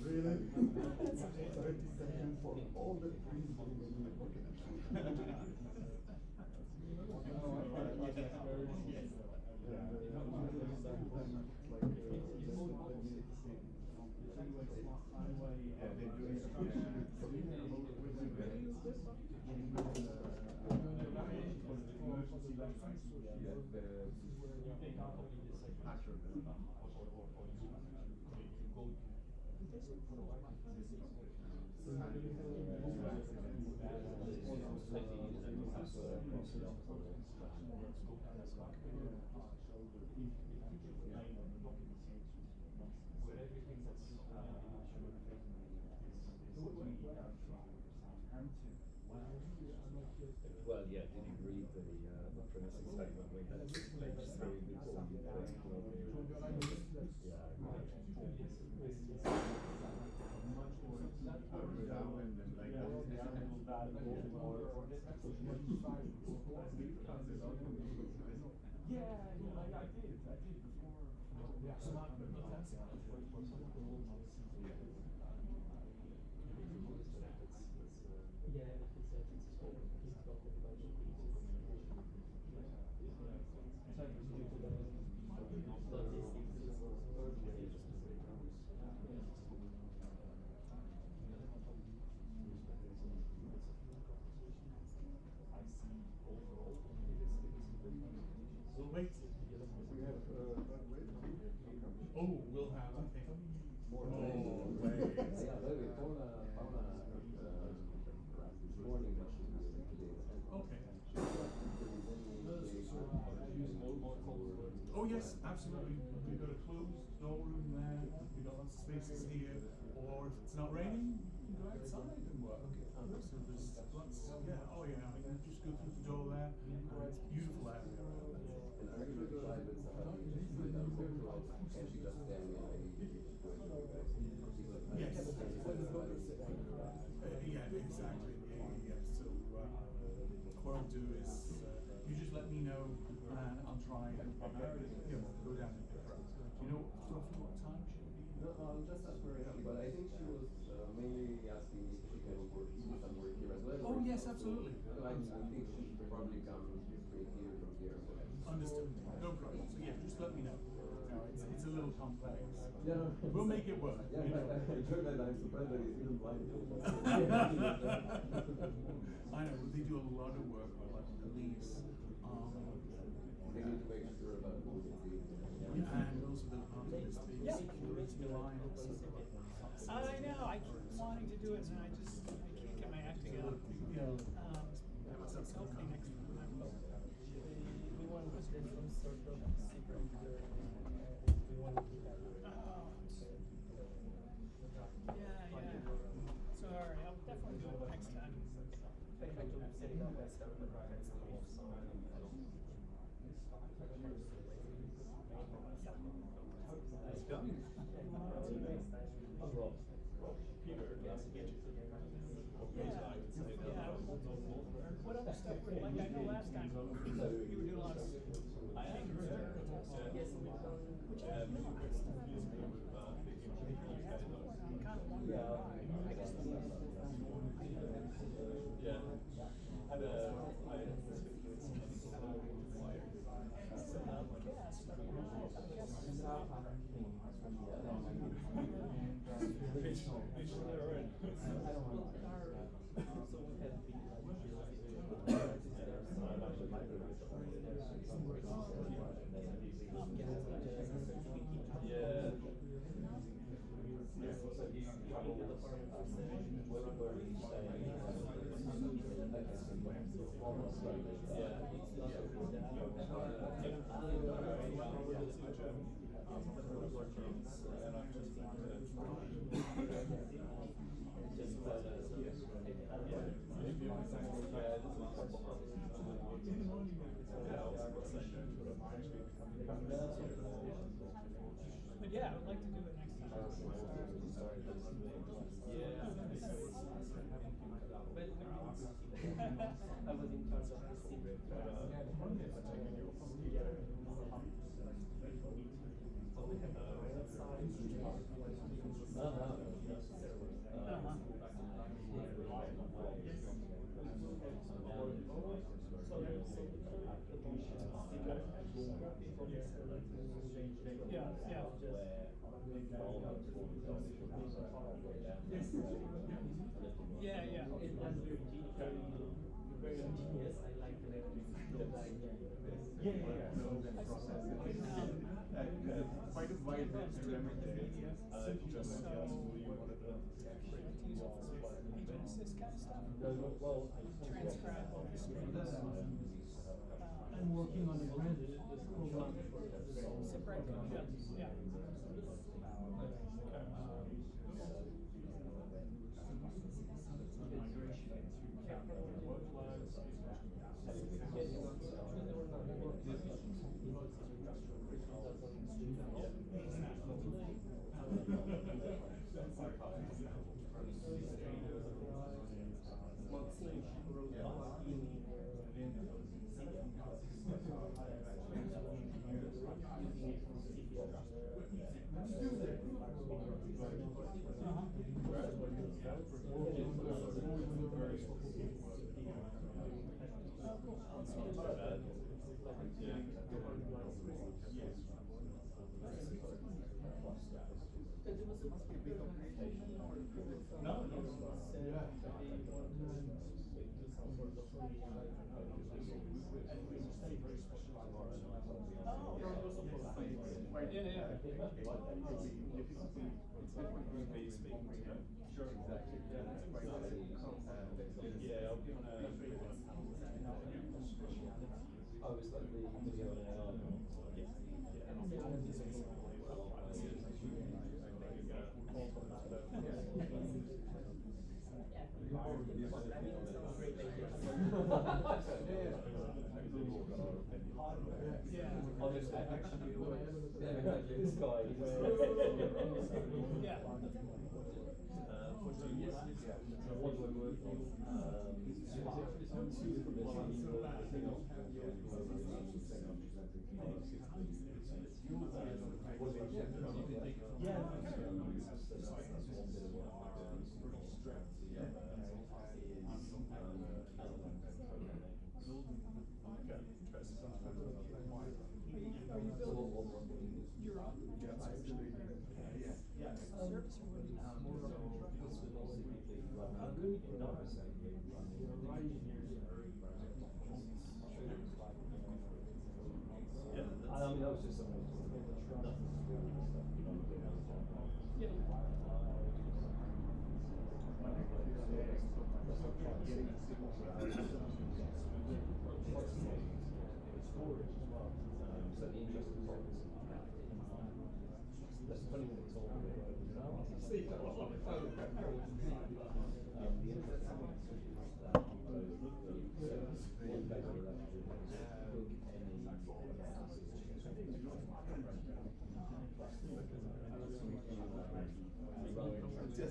Really? 30 seconds for all the Well, yeah, did you read the privacy statement we had page 3 before you clicked on Wait. Oh, we'll have, I think, more ways. Okay. Oh yes, absolutely. We've got a closed storeroom there. We've got lots of spaces here. Or if it's not raining, you can go outside and work. So there's lots. Yeah. Oh yeah. I mean, just go through the door there. It's a beautiful area. Yes. Yeah, exactly. Yeah. So what I'll do is you just let me know, and I'll try and go down and pick her up. Do you know roughly what time she'll be? No, just ask her, but I think she was mainly asking if she can work, do some work here as well. Oh, yes, absolutely. No, I think she should probably come straight here from here. Understood. No problem. So yeah, just let me know. It's a little complex. Yeah, no. We'll make it work. Yeah, you know. I enjoyed that. I'm surprised that it's still blind. I know, they do a lot of work with like police, They need to make sure about and also the security lines. I know, I keep wanting to do it and I can't get my act together. Yeah. It's hopefully next time I will. We want to do some sort of secret. We want to do that. Yeah. So, alright, I'll definitely do it next time. I try to set it up myself, but I can still use some. Nice going. Peter, nice to get you. What other stuff were like? I know last time you were doing a lot of. I am. Yes, Which I know I still have this. I'm kind of wondering why. I guess it's Yeah. Had a, I But yeah, I would like to do it next time. But I was in charge of the secret. Yeah. It was very ingenious. I like the Quite a wide range of remedies. Just what you wanted to This kind of stuff. Transcribe all the screens. I'm working on a brand that's called Separate codes, yeah. strength to the other is Okay, interesting. Are you building your own service or I mean, that was just something, nothing to do with stuff, you know, so the interesting part is, that's funny when it's all the interesting part is that you both look at any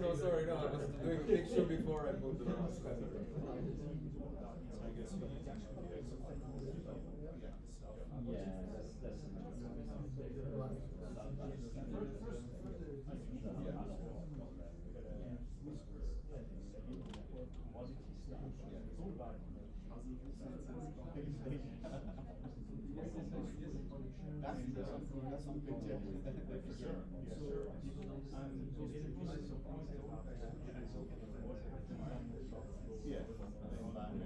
No, sorry, no, I was doing a picture before I moved around. That's some big tip. For sure. Yeah, sure. Yeah.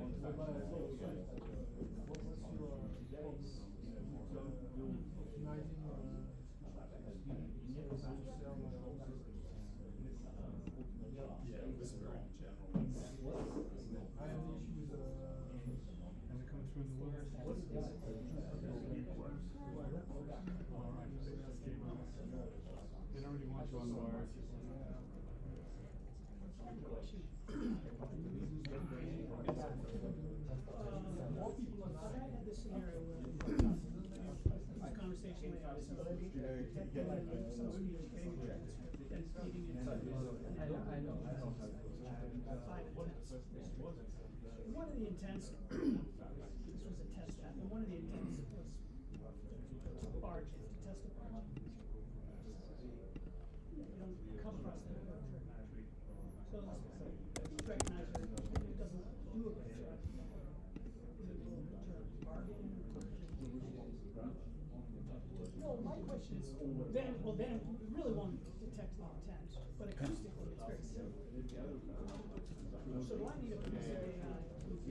One of the intents, this was a test app, and one of the intents was to barge in, to test the barge. You don't come across that very frequently. So recognize that it doesn't do a good job. Well, my question is, then we really won't detect the intent, but acoustically it's very simple. So do I need a piece of AI to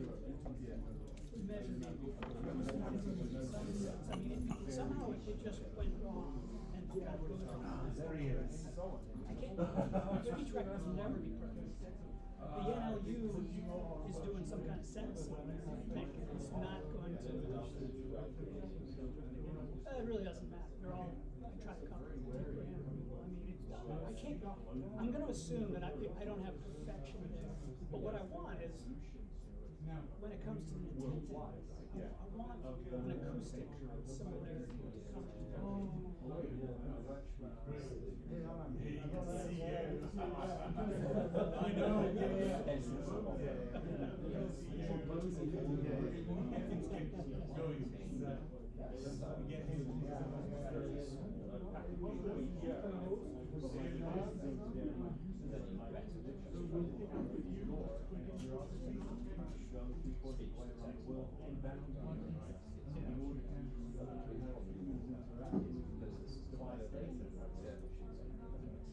measure the I mean, somehow it just went wrong and kind of goes wrong. I can't, speech records will never be perfect. The NLU is doing some kind of sentence on there. It's not going to. It really doesn't matter. They're all try to cover it. I mean, I can't. I'm going to assume that I don't have perfection there. But what I want is, when it comes to the intent, I want an acoustic similarity to come to. I know.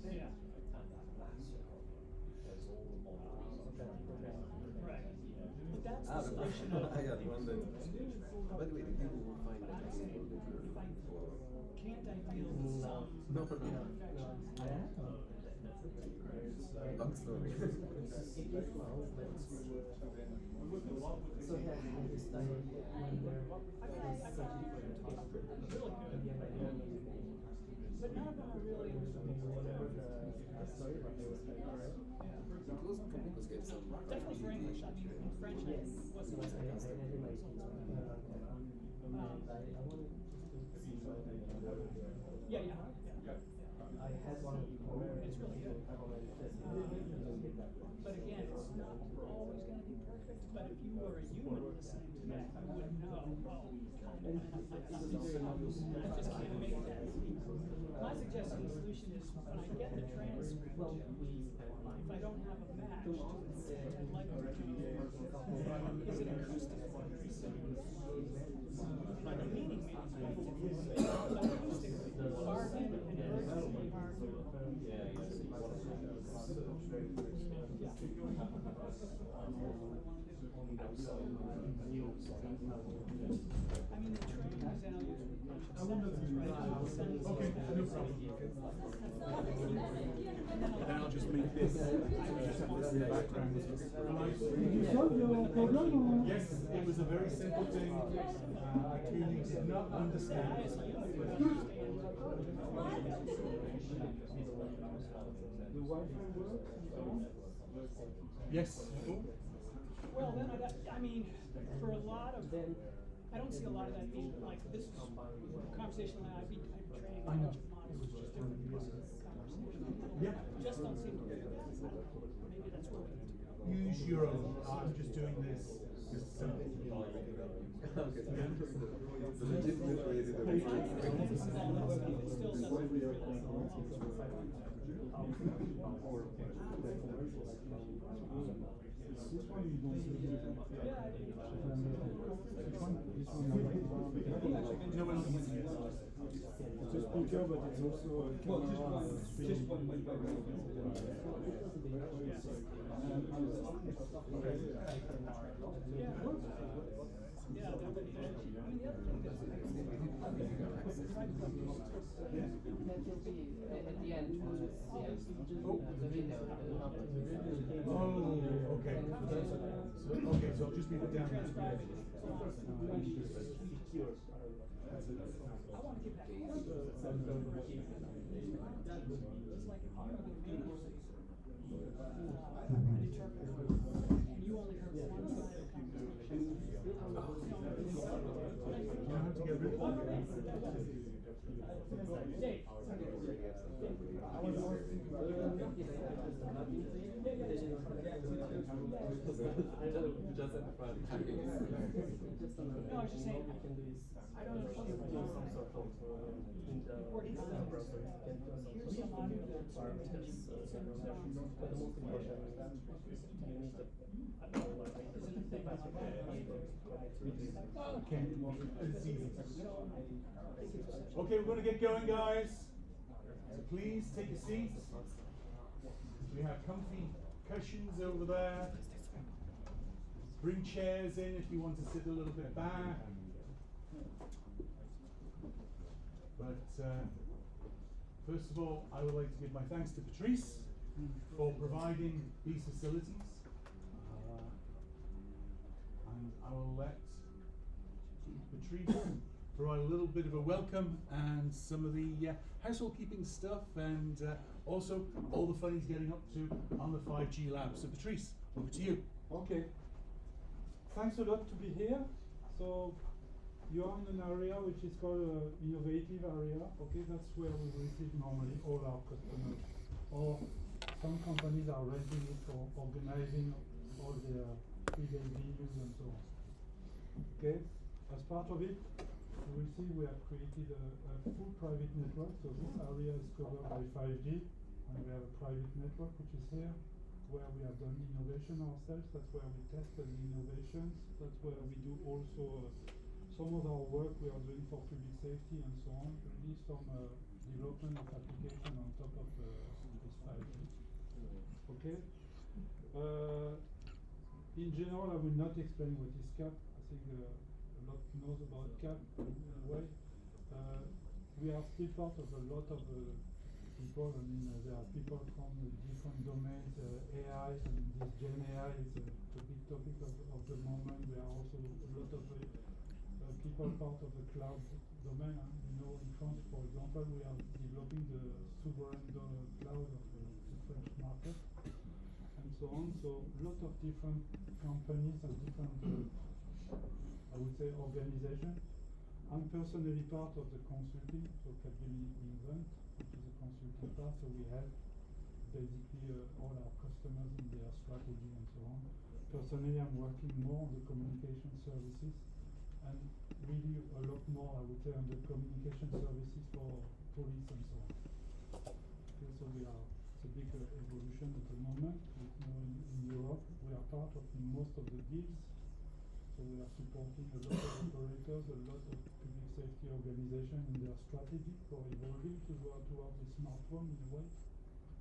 Yeah. Right. But that's the solution of. I had one that. By the way, did you find that in or? Can't I feel some No. perfection? Long story. But none of them are really. It was good because get some. Definitely for English. I mean, in French, I wasn't. Yeah, yeah. I had one of It's really good. But again, it's not always going to be perfect. But if you were a human listening to that, you would know, oh, I just can't make that. My suggestion the solution is when I get the transcript, if I don't have a match to it, I'd like to know, is it acoustic? Like the meaning may be different, but acoustically, bargain and virtually are. I mean, the training values Okay, no problem. Then I'll just make this. I just have this in the background. Did you solve your problem? Yes, it was a very simple thing. I clearly did not understand. The Wi-Fi works? Yes. Well, then I mean, for a lot of, I don't see a lot of that being like this conversation that I'd be training I know. models is just different because of the conversation. Yeah. Just don't seem to do that. Maybe that's where we need to go. Use your own. I'm just doing this. Just so. The legitimate way to do it. It still doesn't really. This one you don't see different. Which one? This one. No, well, it's a speaker, but it's also a camera. Just one. Yeah, that would be. I mean, the other thing that's that will be at the end the video, Oh, okay. Okay, so I'll just leave it down there. I want to give that person. It's like an interpreter, and you only heard one side of the conversation. You don't have to get rid of it. Dave. Just at the front. No, I was just saying, I don't understand. Important here's some audio that's but the most important is that you need to Okay, it's easy. Okay, we're going to get going, guys. So please take a seat. We have comfy cushions over there. Bring chairs in if you want to sit a little bit back. But first of all, I would like to give my thanks to Patrice for providing these facilities. And I will let Patrice provide a little bit of a welcome and some of the household keeping stuff and also all the fun he's getting up to on the 5G lab. So Patrice, over to you. Okay. Thanks a lot to be here. So you are in an area which is called an innovative area. Okay, that's where we receive normally all our customers. Or some companies are renting it or organizing all their 3-day venues and so on. Okay, as part of it, you will see we have created a full private network. So this area is covered by 5G. And we have a private network which is here, where we have done innovation ourselves. That's where we tested the innovations. That's where we do also some of our work we are doing for public safety and so on. Really some development of application on top of this 5G. Okay. In general, I will not explain what is CAP. I think a lot knows about CAP in a way. We are still part of a lot of people. I mean, there are people from different domains. AI, I mean, this Gen AI is a big topic of the moment. There are also a lot of people part of the cloud domain. You know, in France, for example, we are developing the sovereign cloud of the French market, and so on. So a lot of different companies and different, I would say, organizations. I'm personally part of the consulting, so Capgemini Invent, which is a consulting part. So we help basically all our customers in their strategy and so on. Personally, I'm working more on the communication services, and really a lot more, I would say, on the communication services for police and so on. Okay, so it's a big evolution at the moment. You know, in Europe, we are part of most of the deals. So we are supporting a lot of operators, a lot of public safety organizations in their strategy for evolving to go towards the smartphone in a way,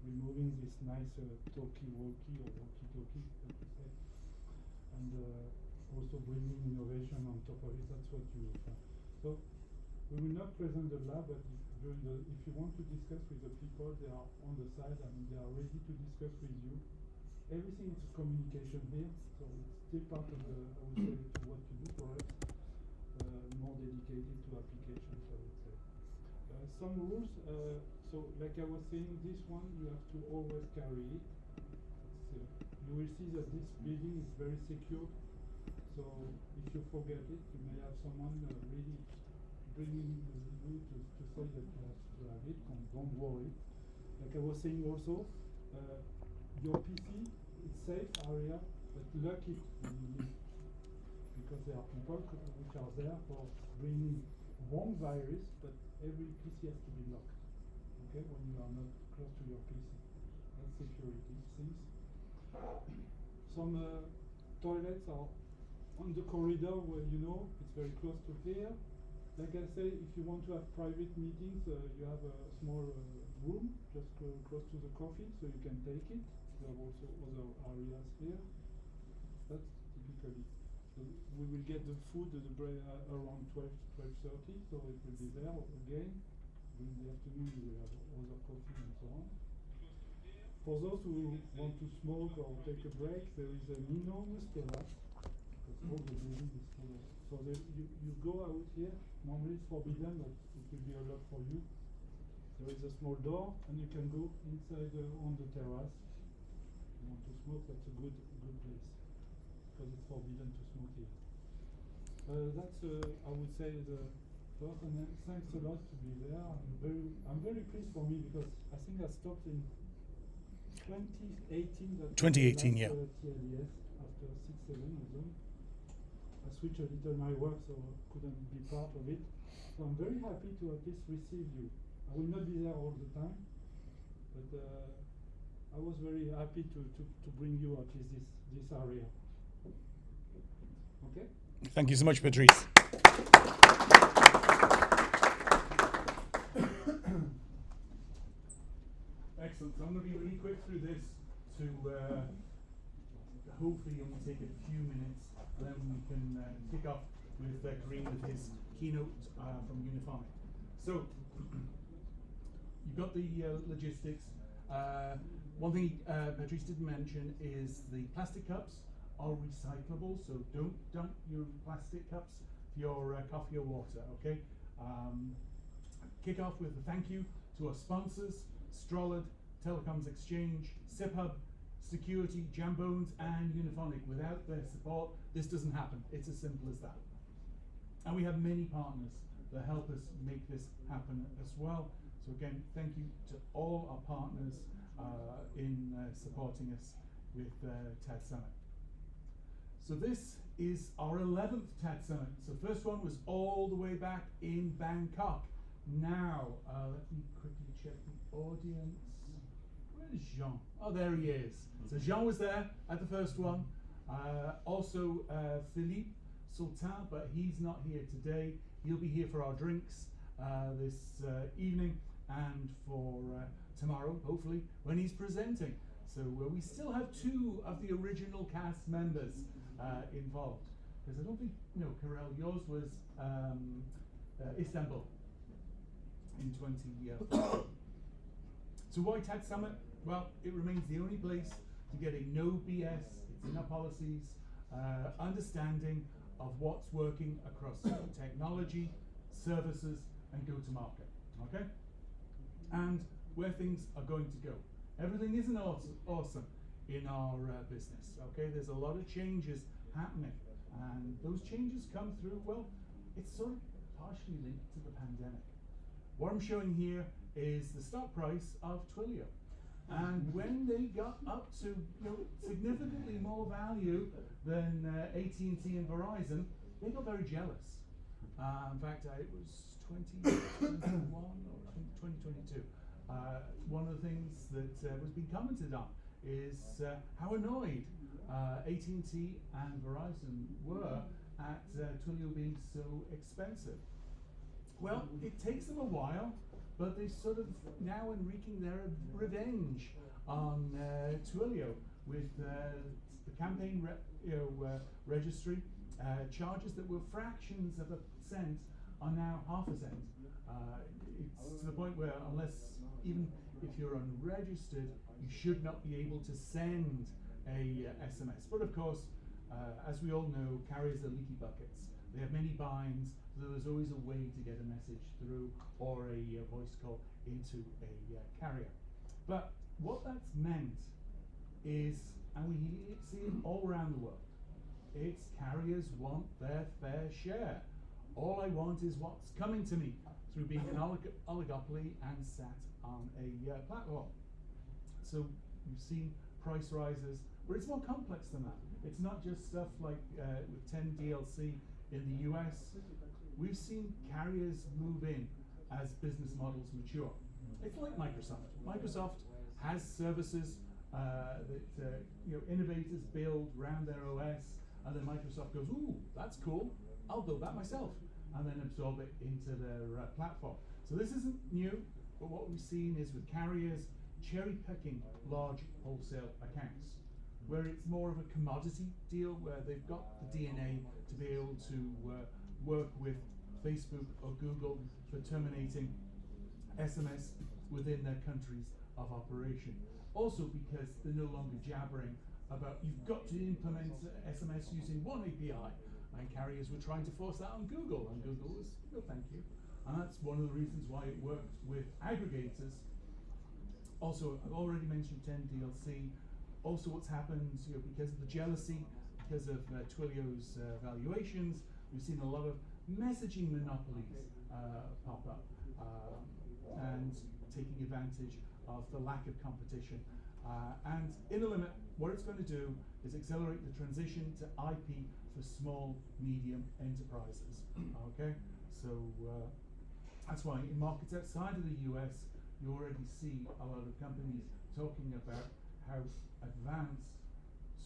removing this nice talkie-walkie or walkie-talkie, as you say, and also bringing innovation on top of it. That's what you find. So we will not present the lab, but if you want to discuss with the people, they are on the side. I mean, they are ready to discuss with you. Everything is communication here, so it's still part of the, I would say, to what you do for us, more dedicated to applications, I would say. Some rules, so like I was saying, this one you have to always carry it. You will see that this building is very secure, so if you forget it, you may have someone really bringing you to say that you have to have it, and don't worry. Like I was saying also, your PC is safe area, but lock it when you leave, because there are people which are there for bringing wrong virus, but every PC has to be locked. Okay, when you are not close to your PC, that's security things. Some toilets are on the corridor where you know it's very close to here. Like I say, if you want to have private meetings, you have a small room just close to the coffee, so you can take it. There are also other areas here. That's typically. So we will get the food, the bread around 12:30, so it will be there again. In the afternoon, we will have other coffee and so on. For those who want to smoke or take a break, there is an enormous terrace, because all the building is full of. So you go out here. Normally it's forbidden, but it will be a lot for you. There is a small door, and you can go inside on the terrace. If you want to smoke, that's a good place, because it's forbidden to smoke here. That's I would say the first, and then thanks a lot to be there. I'm very pleased for me, because I think I stopped in 2018. 2018, yeah. TADS after 6-7 of them. I switched a little my work, so I couldn't be part of it. So I'm very happy to at least receive you. I will not be there all the time, but I was very happy to bring you at least this area. Okay? Thank you so much, Patrice. Excellent. So I'm going to be really quick through this to hopefully only take a few minutes, and then we can kick off with Kareem with his keynote from Uniphonic. So you've got the logistics. One thing Patrice didn't mention is the plastic cups are recyclable, so don't dump your plastic cups for your coffee or water, okay? Kick off with a thank you to our sponsors, Strollid, Telecoms Exchange, SIPHub, Security, Jambones, and Uniphonic. Without their support, this doesn't happen. It's as simple as that. And we have many partners that help us make this happen as well. So again, thank you to all our partners in supporting us with TADSummit. So this is our 11th TADSummit. So first one was all the way back in Bangkok. Now, let me quickly check the audience. is Jean? Oh, there he is. So Jean was there at the first one. Also Philippe Sultan, but he's not here today. He'll be here for our drinks this evening and for tomorrow, hopefully, when he's presenting. So we still have two of the original cast members involved. Because I don't think, Karel, yours was Istanbul in 2014. So why TADSummit? Well, it remains the only place to get a no BS, it's in our policies, understanding of what's working across technology, services, and go-to-market, okay? And where things are going to go. Everything isn't awesome in our business, okay? There's a lot of changes happening, and those changes come through, well, it's sort of partially linked to the pandemic. What I'm showing here is the stock price of Twilio. And when they got up to significantly more value than AT&T and Verizon, they got very jealous. In fact, it was 2021 or 2022. One of the things that was being commented on is how annoyed AT&T and Verizon were at Twilio being so expensive. Well, it takes them a while, but they're sort of now wreaking their revenge on Twilio with the campaign registry. Charges that were fractions of a cent are now half a cent. It's to the point where even if you're unregistered, you should not be able to send a SMS. But of course, as we all know, carriers are leaky buckets. They have many binds, so there's always a way to get a message through or a voice call into a carrier. But what that's meant is, and we see it all around the world, it's carriers want their fair share. All I want is what's coming to me through being an oligopoly and sat on a platform. So you've seen price rises, but it's more complex than that. It's not just stuff like with 10 DLC in the US. We've seen carriers move in as business models mature. It's like Microsoft. Microsoft has services that innovators build around their OS, and then Microsoft goes, ooh, that's cool, I'll build that myself, and then absorb it into their platform. So this isn't new, but what we've seen is with carriers cherry picking large wholesale accounts, where it's more of a commodity deal, where they've got the DNA to be able to work with Facebook or Google for terminating SMS within their countries of operation. Also because they're no longer jabbering about you've got to implement SMS using one API, and carriers were trying to force that on Google, and Google was, no thank you. And that's one of the reasons why it works with aggregators. Also, I've already mentioned 10 DLC. Also what's happened because of the jealousy, because of Twilio's valuations, we've seen a lot of messaging monopolies pop up and taking advantage of the lack of competition. And in the limit, what it's going to do is accelerate the transition to IP for small, medium enterprises. Okay, so that's why in markets outside of the US, you already see a lot of companies talking about how advanced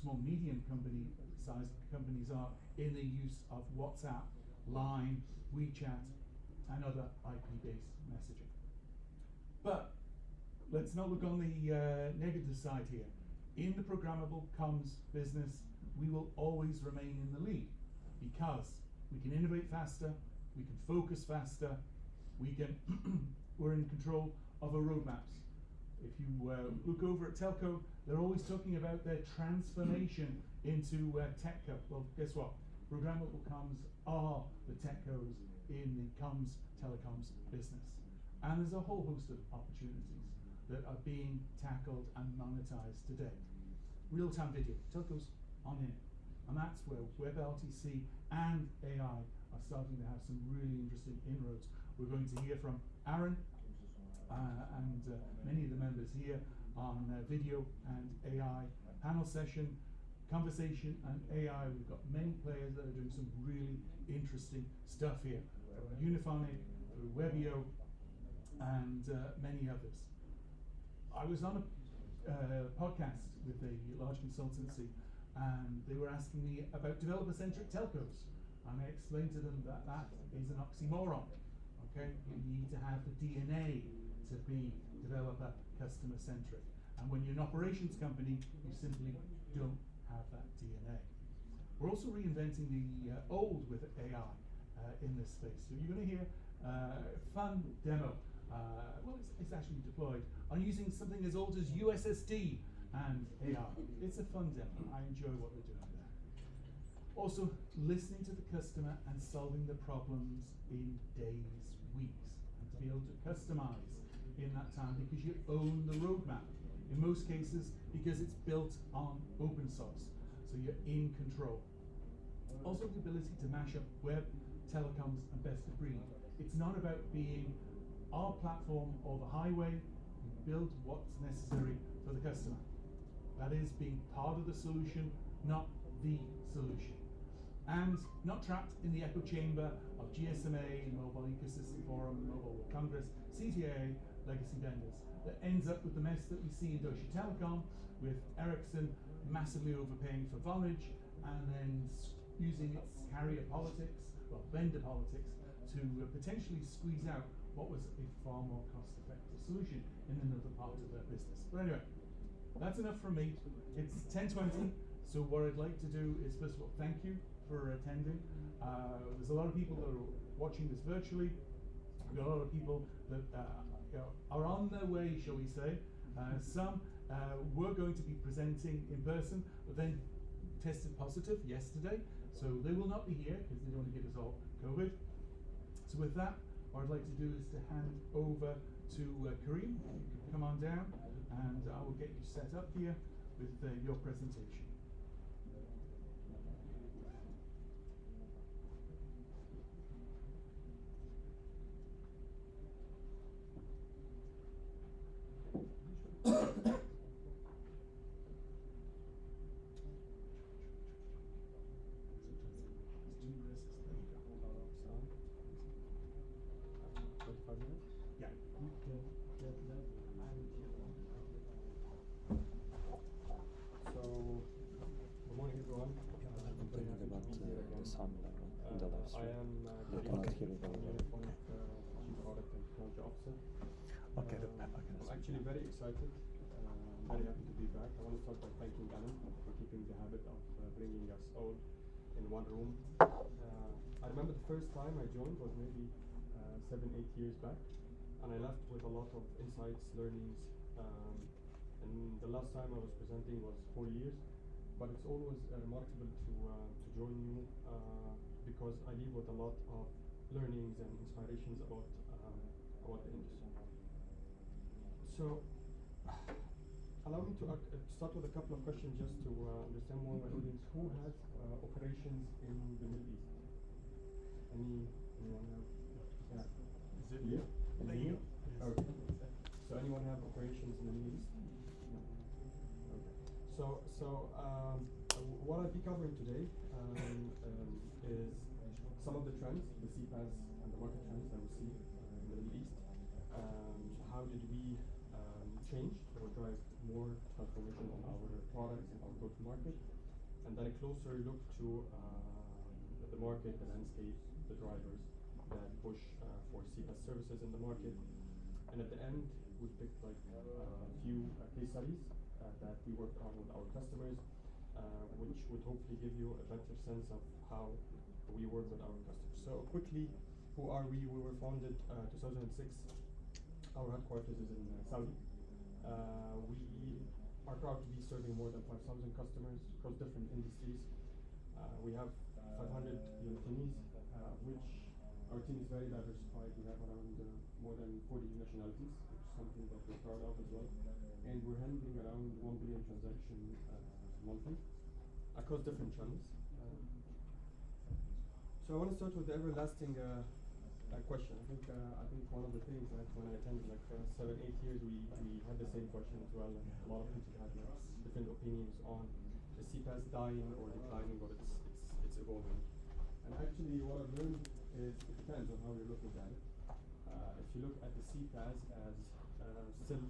small, medium sized companies are in the use of WhatsApp, Line, WeChat, and other IP-based messaging. But let's not look on the negative side here. In the programmable comms business, we will always remain in the lead because we can innovate faster, we can focus faster, we're in control of our roadmaps. If you look over at telco, they're always talking about their transformation into techco. Well, guess what? Programmable comms are the techcos in the comms, telecoms business. And there's a whole host of opportunities that are being tackled and monetized today. Real-time video, telcos on in it. And that's where WebRTC and AI are starting to have some really interesting inroads. We're going to hear from Aaron and many of the members here on video and AI panel session, conversation and AI. We've got many players that are doing some really interesting stuff here. Uniphonic, through Webio, and many others. I was on podcast with a large consultancy, and they were asking me about developer-centric telcos, and I explained to them that that is an oxymoron. Okay, you need to have the DNA to be developer customer-centric, and when you're an operations company, you simply don't have that DNA. We're also reinventing the old with AI in this space. So you're going to hear a fun demo. It's actually deployed on using something as old as USSD and AI. It's a fun demo. I enjoy what they're doing there. Also, listening to the customer and solving the problems in days, weeks, and to be able to customize in that time because you own the roadmap. In most cases, because it's built on open source, so you're in control. Also, the ability to mash up web, telecoms, and best of breed. It's not about being our platform or the highway. You build what's necessary for the customer. That is being part of the solution, not the solution. And not trapped in the echo chamber of GSMA, Mobile Ecosystem Forum, Mobile World Congress, CTA, legacy vendors. That ends up with the mess that we see in Deutsche Telekom, with Ericsson massively overpaying for Vonage, and then using its carrier politics, well, vendor politics, to potentially squeeze out what was a far more cost-effective solution in another part of their business. But anyway, that's enough from me. It's 10:20, so what I'd like to do is, first of all, thank you for attending. There's a lot of people that are watching this virtually. We've got a lot of people that are on their way, shall we say. Some were going to be presenting in person, but then tested positive yesterday, so they will not be here because they don't want to get us all COVID. So with that, what I'd like to do is to hand over to Kareem. You can come on down, and I will get you set up here with your presentation. I am Chief Product and Technology Officer. I'm actually very excited. I'm very happy to be back. I want to start by thanking Alan for keeping the habit of bringing us all in one room. I remember the first time I joined was maybe 7-8 years back, and I left with a lot of insights, learnings, and the last time I was presenting was 4 years. But it's always remarkable to join you because I leave with a lot of learnings and inspirations about the industry. So, allow me to start with a couple of questions just to understand more of my audience. Who has operations in the Middle East? Anyone have? Yeah. Is it you? You? Okay. So anyone have operations in the Middle East? No. Okay. So what I'll be covering today is some of the trends, the CPaaS and the market trends that we see in the Middle East. How did we change or drive more transformation on our products and our go-to-market? And then a closer look to the market, the landscape, the drivers that push for CPaaS services in the market. And at the end, we picked like a few case studies that we worked on with our customers, which would hopefully give you a better sense of how we work with our customers. So quickly, who are we? We were founded 2006. Our headquarters is in Saudi. We are proud to be serving more than 5,000 customers across different industries. We have 500 Unitinies, which our team is very diversified. We have around more than 40 nationalities, which is something that we're proud of as well. And we're handling around 1 billion transactions monthly across different channels. So I want to start with the everlasting question. I think one of the things that when I attended like 7-8 years, we had the same question as well. And a lot of people had different opinions on the CPaaS dying or declining, or it's evolving. And actually, what I've learned is it depends on how you're looking at it. If you look at the CPaaS as still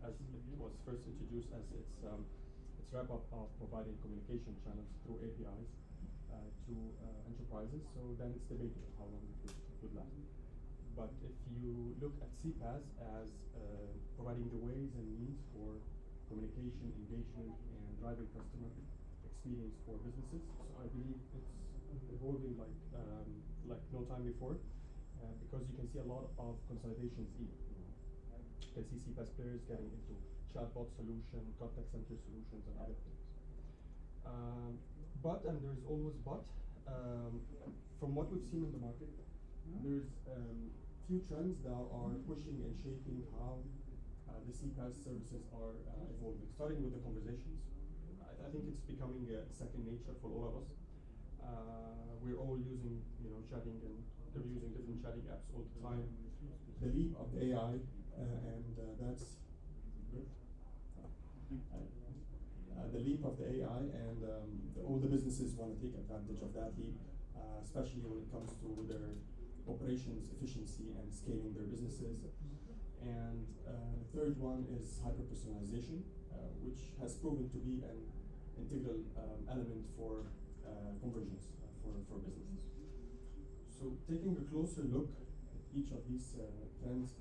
as it was first introduced, as its wrap up of providing communication channels through APIs to enterprises. So then it's debatable how long it would last. But if you look at CPaaS as providing the ways and means for communication, engagement, and driving customer experience for businesses, so I believe it's evolving like no time before, because you can see a lot of consolidations here. You can see CPaaS players getting into chatbot solution, contact center solutions, and other things. But, and there's always but, from what we've seen in the market, there's few trends that are pushing and shaping how the CPaaS services are evolving. Starting with the conversations, I think it's becoming second nature for all of us. We're all using, chatting, and they're using different chatting apps all the time. The leap of AI, and that's good. The leap of the AI, and all the businesses want to take advantage of that leap, especially when it comes to their operations efficiency and scaling their businesses. And the third one is hyper-personalization, which has proven to be an integral element for conversions for businesses. So taking a closer look at each of these trends,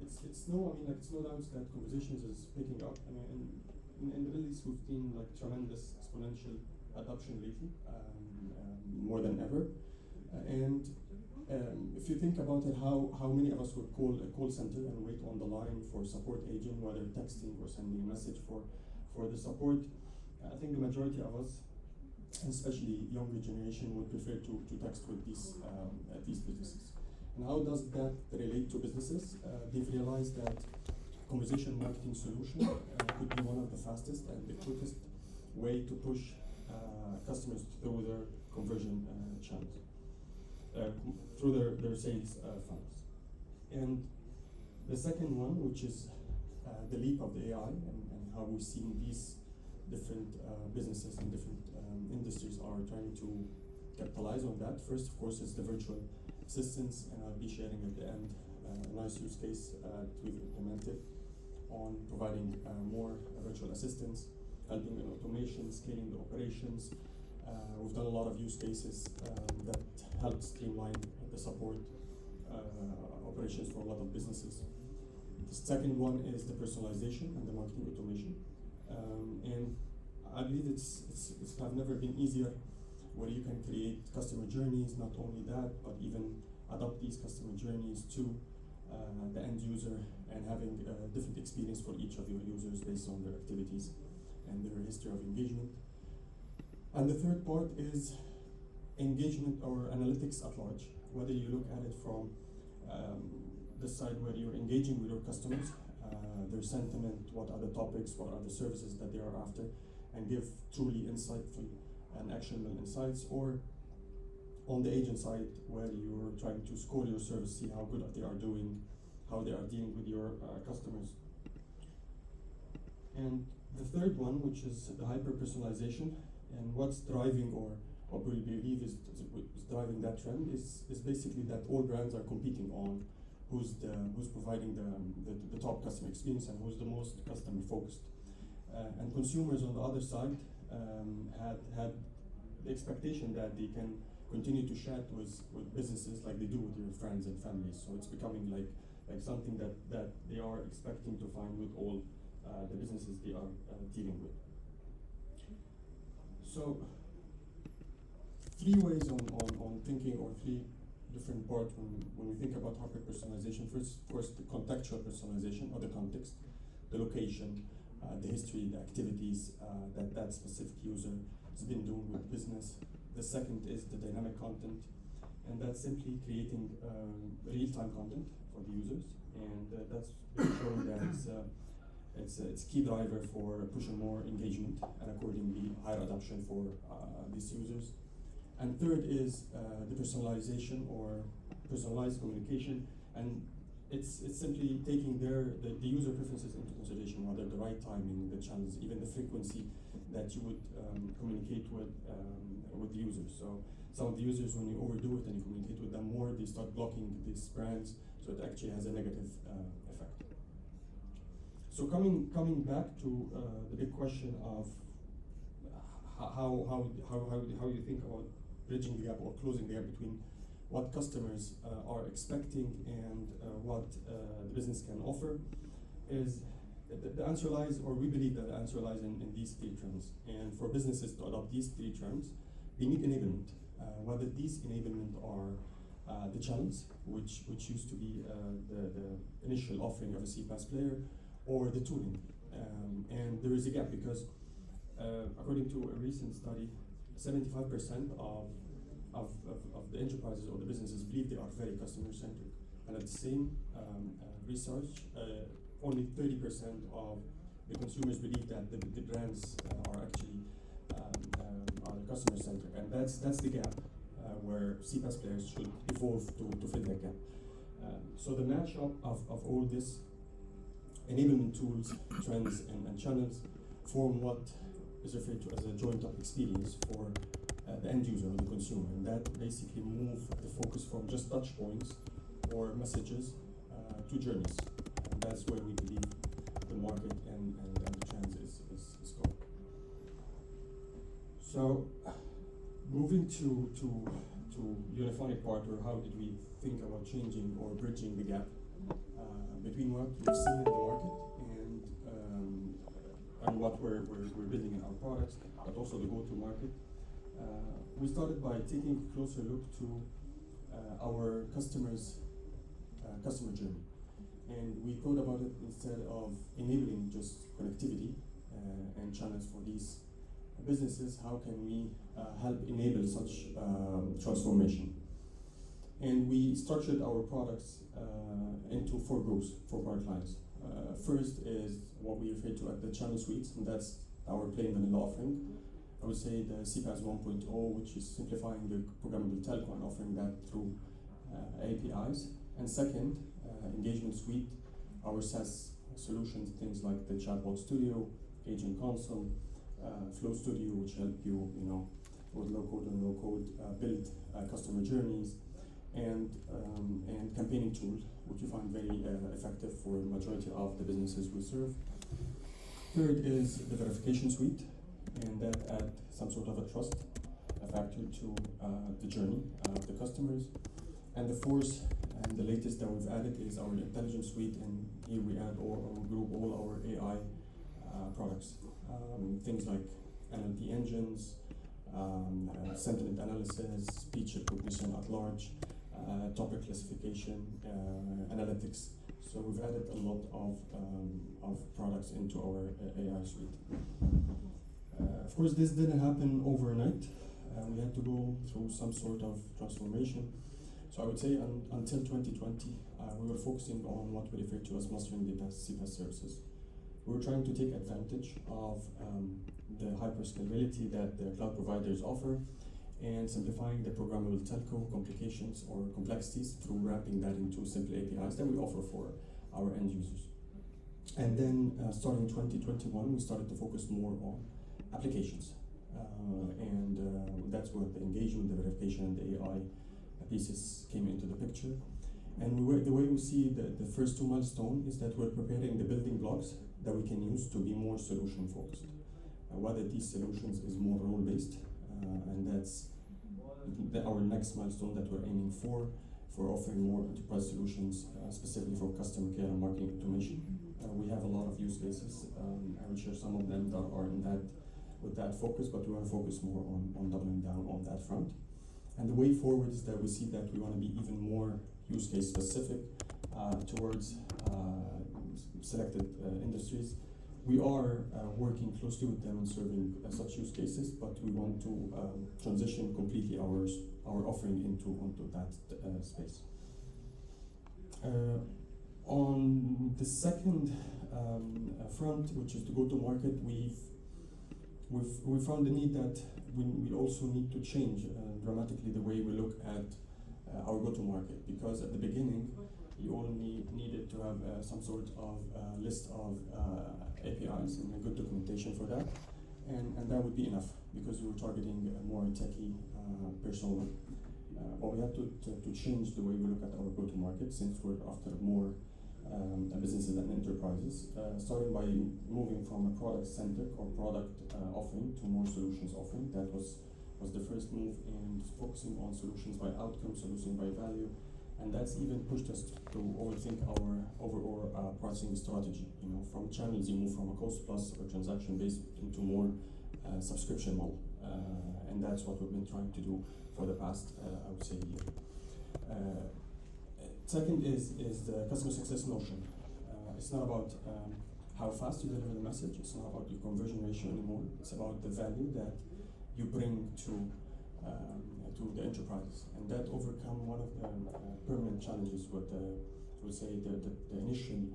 it's no doubt that conversations is picking up. I mean, in the Middle East, we've seen like tremendous exponential adoption lately, more than ever. And if you think about it, how many of us would call a call center and wait on the line for support agent, whether texting or sending a message for the support? I think the majority of us, especially younger generation, would prefer to text with these businesses. And how does that relate to businesses? They've realized that conversation marketing solution could be one of the fastest and the quickest way to push customers through their conversion channels, through their sales funnels. And the second one, which is the leap of the AI, and how we've seen these different businesses and different industries are trying to capitalize on that. First, of course, is the virtual assistants, and I'll be sharing at the end a nice use case we've implemented on providing more virtual assistants, helping in automation, scaling the operations. We've done a lot of use cases that help streamline the support operations for a lot of businesses. The second one is the personalization and the marketing automation. And I believe it's have never been easier, where you can create customer journeys, not only that, but even adopt these customer journeys to the end user, and having a different experience for each of your users based on their activities and their history of engagement. And the third part is engagement or analytics at large, whether you look at it from the side where you're engaging with your customers, their sentiment, what are the topics, what are the services that they are after, and give truly insightful and actionable insights, or on the agent side, where you're trying to score your service, see how good they are doing, how they are dealing with your customers. And the third one, which is the hyper-personalization, and what's driving or we believe is driving that trend is basically that all brands are competing on who's providing the top customer experience and who's the most customer focused. And consumers on the other side had the expectation that they can continue to chat with businesses like they do with their friends and families. So it's becoming like something that they are expecting to find with all the businesses they are dealing with. So 3 ways on thinking, or 3 different parts when we think about hyper-personalization. First, the contextual personalization, or the context, the location, the history, the activities that specific user has been doing with business. The second is the dynamic content, and that's simply creating real-time content for the users, and that's been shown that it's key driver for pushing more engagement and accordingly higher adoption for these users. And third is the personalization or personalized communication, and it's simply taking the user preferences into consideration, whether the right timing, the channels, even the frequency that you would communicate with the users. So some of the users, when you overdo it and you communicate with them more, they start blocking these brands So it actually has a negative effect. So coming back to the big question of how you think about bridging the gap or closing the gap between what customers are expecting and what the business can offer, is the answer lies, or we believe that the answer lies in these three trends. And for businesses to adopt these three trends, they need enablement. Whether these enablement are the channels, which used to be the initial offering of a CPaaS player, or the tooling. And there is a gap because according to a recent study, 75% of the enterprises or the businesses believe they are very customer-centric. And at the same research, only 30% of the consumers believe that the brands are actually are customer-centric. And that's the gap where CPaaS players should evolve to fill that gap. So the matchup of all this enablement tools, trends, and channels form what is referred to as a joint up experience for the end user or the consumer, and that basically move the focus from just touch points or messages to journeys. And that's where we believe the market and the trends is going. So moving to Uniphonic part, or how did we think about changing or bridging the gap between what we've seen in the market and what we're building in our products, but also the go-to-market. We started by taking a closer look to our customers' customer journey. And we thought about it instead of enabling just connectivity and channels for these businesses, how can we help enable such transformation? And we structured our products into 4 groups, 4 product lines. First is what we refer to as the channel suites, and that's our plain vanilla offering. I would say the CPaaS 1.0, which is simplifying the programmable telco and offering that through APIs. And second, engagement suite, our SaaS solutions, things like the Chatbot Studio, Agent Console, Flow Studio, which help you, with low-code and no-code build customer journeys, and campaigning tool, which we find very effective for the majority of the businesses we serve. Third is the verification suite, and that add some sort of a trust factor to the journey of the customers. And the fourth and the latest that we've added is our intelligence suite, and here we add or group all our AI products. Things like NLP engines, sentiment analysis, speech recognition at large, topic classification, analytics. So we've added a lot of products into our AI suite. Of course, this didn't happen overnight. We had to go through some sort of transformation. So I would say until 2020, we were focusing on what we refer to as mastering data CPaaS services. We were trying to take advantage of the hyper-scalability that the cloud providers offer and simplifying the programmable telco complications or complexities through wrapping that into simple APIs that we offer for our end users. And then starting 2021, we started to focus more on applications. And that's where the engagement, the verification, and the AI pieces came into the picture. And the way we see the first 2 milestones is that we're preparing the building blocks that we can use to be more solution focused. Whether these solutions is more role based, and that's our next milestone that we're aiming for offering more enterprise solutions, specifically for customer care and marketing automation. We have a lot of use cases. I will share some of them that are in that with that focus, but we want to focus more on doubling down on that front. And the way forward is that we see that we want to be even more use case specific towards selected industries. We are working closely with them and serving such use cases, but we want to transition completely our offering onto that space. On the second front, which is to go to market, we found the need that we also need to change dramatically the way we look at our go-to-market, because at the beginning you only needed to have some sort of list of APIs and a good documentation for that, and that would be enough because we were targeting a more techie persona. but we had to change the way we look at our go-to-market, since we're after more businesses and enterprises, starting by moving from a product-centric or product offering to more solutions offering. That was the first move, and focusing on solutions by outcome, solutions by value, and that's even pushed us to overthink our overall pricing strategy. You know, from channels you move from a cost plus or transaction based into more subscription model, and that's what we've been trying to do for the past, I would say, year. Second is the customer success notion. It's not about how fast you deliver the message. It's not about your conversion ratio anymore. It's about the value that you bring to the enterprise, and that overcome one of the permanent challenges with the initial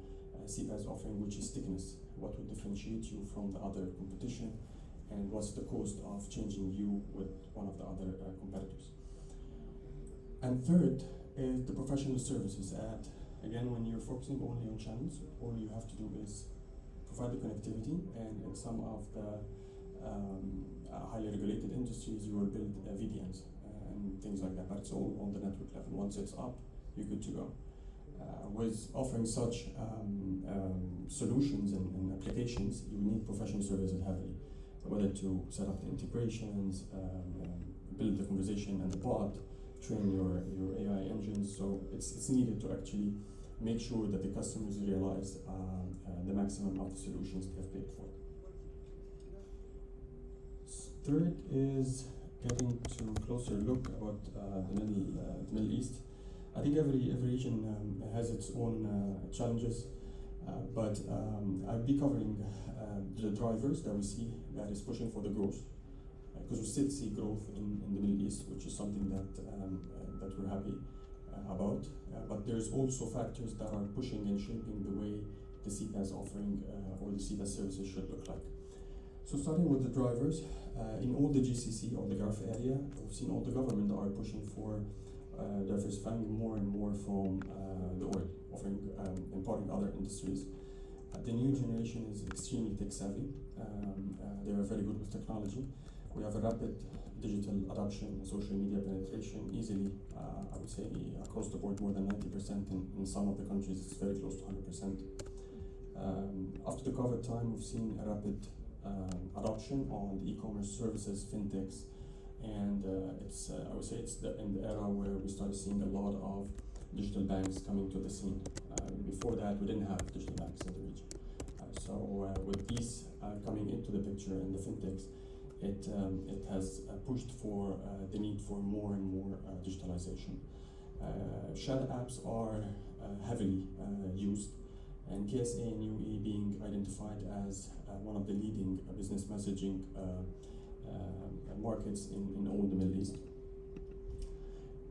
CPaaS offering, which is stickiness. What would differentiate you from the other competition, and what's the cost of changing you with one of the other competitors? And third is the professional services. Again, when you're focusing only on channels, all you have to do is provide the connectivity, and in some of the highly regulated industries, you will build VPNs and things like that, but it's all on the network level. Once it's up, you're good to go. With offering such solutions and applications, you need professional services heavily, whether to set up the integrations, build the conversation and the bot, train your AI engines. So it's needed to actually make sure that the customers realize the maximum of the solutions they've paid for. Third is getting to a closer look about the Middle East. I think every region has its own challenges, but I'll be covering the drivers that we see that is pushing for the growth, because we still see growth in the Middle East, which is something that we're happy about. But there's also factors that are pushing and shaping the way the CPaaS offering or the CPaaS services should look like. So starting with the drivers, in all the GCC or the Gulf area, we've seen all the government are pushing for diversifying more and more from the oil, offering importing other industries. The new generation is extremely tech savvy. They are very good with technology. We have a rapid digital adoption, social media penetration, easily, I would say, across the board, more than 90%. In some of the countries, it's very close to 100%. After the COVID time, we've seen a rapid adoption on the e-commerce services, fintechs, and I would say it's in the era where we started seeing a lot of digital banks coming to the scene. Before that, we didn't have digital banks in the region. So with these coming into the picture and the fintechs, it has pushed for the need for more and more digitalization. Shared apps are heavily used, and KSA and UE being identified as one of the leading business messaging markets in all the Middle East.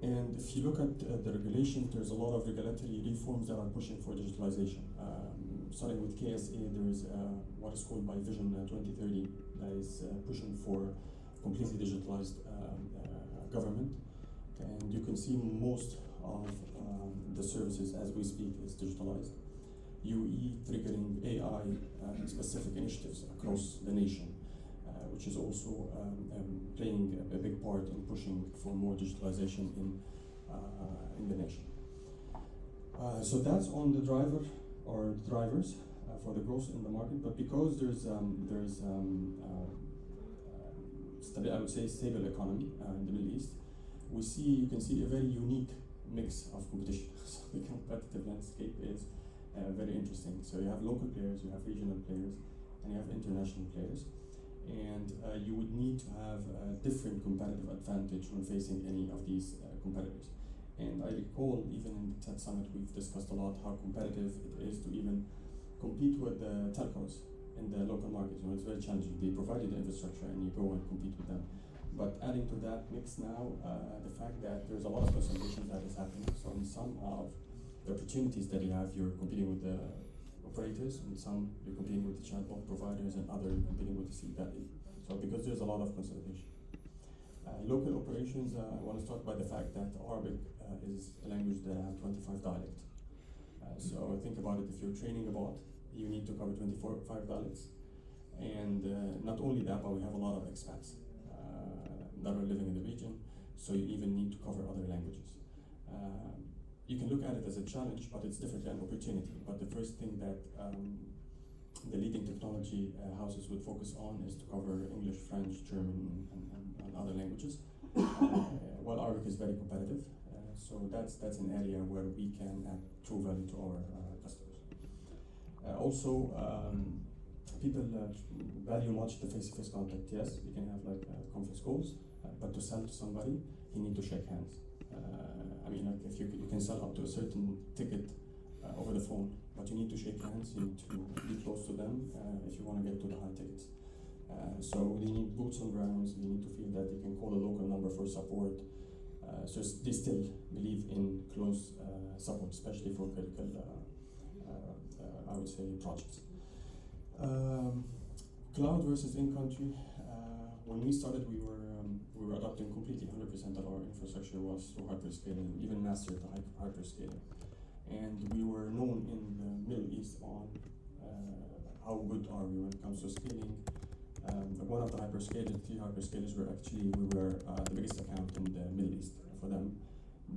And if you look at the regulations, there's a lot of regulatory reforms that are pushing for digitalization. Starting with KSA, there is what is called by Vision 2030 that is pushing for completely digitalized government. And you can see most of the services as we speak is digitalized. UE triggering AI specific initiatives across the nation, which is also playing a big part in pushing for more digitalization in the nation. So that's on the driver or drivers for the growth in the market. But because there's I would say stable economy in the Middle East, you can see a very unique mix of competition. So the competitive landscape is very interesting. So you have local players, you have regional players, and you have international players. And you would need to have a different competitive advantage when facing any of these competitors. And I recall even in the TADSummit we've discussed a lot how competitive it is to even compete with the telcos in the local market. You know, it's very challenging. They provide you the infrastructure and you go and compete with them. But adding to that mix now, the fact that there's a lot of consolidation that is happening. So in some of the opportunities that you have, you're competing with the operators, and some you're competing with the chatbot providers, and other competing with the CPaaS. So because there's a lot of consolidation. Local operations, I want to start by the fact that Arabic is a language that has 25 dialects. So think about it, if you're training a bot, you need to cover 25 dialects. And not only that, but we have a lot of expats that are living in the region. so you even need to cover other languages. You can look at it as a challenge, but it's definitely an opportunity. But the first thing that the leading technology houses would focus on is to cover English, French, German, and other languages. While Arabic is very competitive, so that's an area where we can add true value to our customers. Also, people value much the face-to-face contact. Yes, we can have like conference calls, but to sell to somebody, you need to shake hands. I mean, like if you can sell up to a certain ticket over the phone, but you need to shake hands, you need to be close to them if you want to get to the high tickets. So they need boots on grounds, they need to feel that they can call a local number for support. So they still believe in close support, especially for critical, I would say, projects. Cloud versus in-country. When we started, we were adopting completely 100% of our infrastructure was through hyperscaling, even mastered the hyperscaler. And we were known in the Middle East on how good are we when it comes to scaling. One of the hyperscalers, 3 hyperscalers we were the biggest account in the Middle East for them.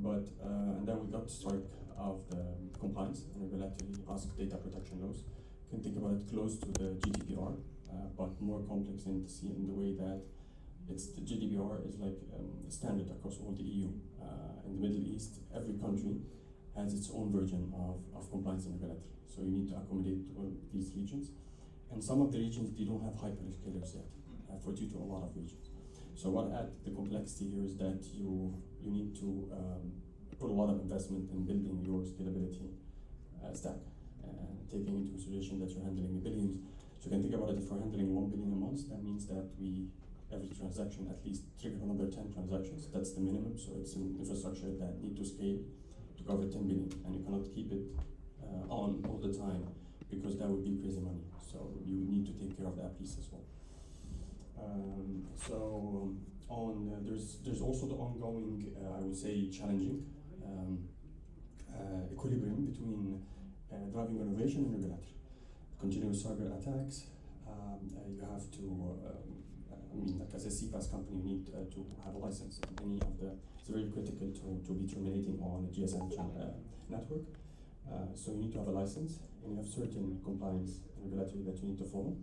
But and then we got struck of the compliance and regulatory ask data protection laws. You can think about it close to the GDPR, but more complex in the way that the GDPR is like standard across all the EU. In the Middle East, every country has its own version of compliance and regulatory. So you need to accommodate all these regions. And some of the regions, they don't have hyperscalers yet, due to a lot of regions. So what add the complexity here is that you need to put a lot of investment in building your scalability stack, taking into consideration that you're handling the billions. So you can think about it, if we're handling 1 billion a month, that means that every transaction at least trigger another 10 transactions. That's the minimum. So it's an infrastructure that need to scale to cover 10 billion, and you cannot keep it on all the time because that would be crazy money. So you need to take care of that piece as well. There's also the ongoing, I would say, challenging equilibrium between driving innovation and regulatory. Continuous cyber attacks. You have to, like as a CPaaS company, you need to have a license. It's very critical to be terminating on a GSM network. So you need to have a license, and you have certain compliance and regulatory that you need to follow.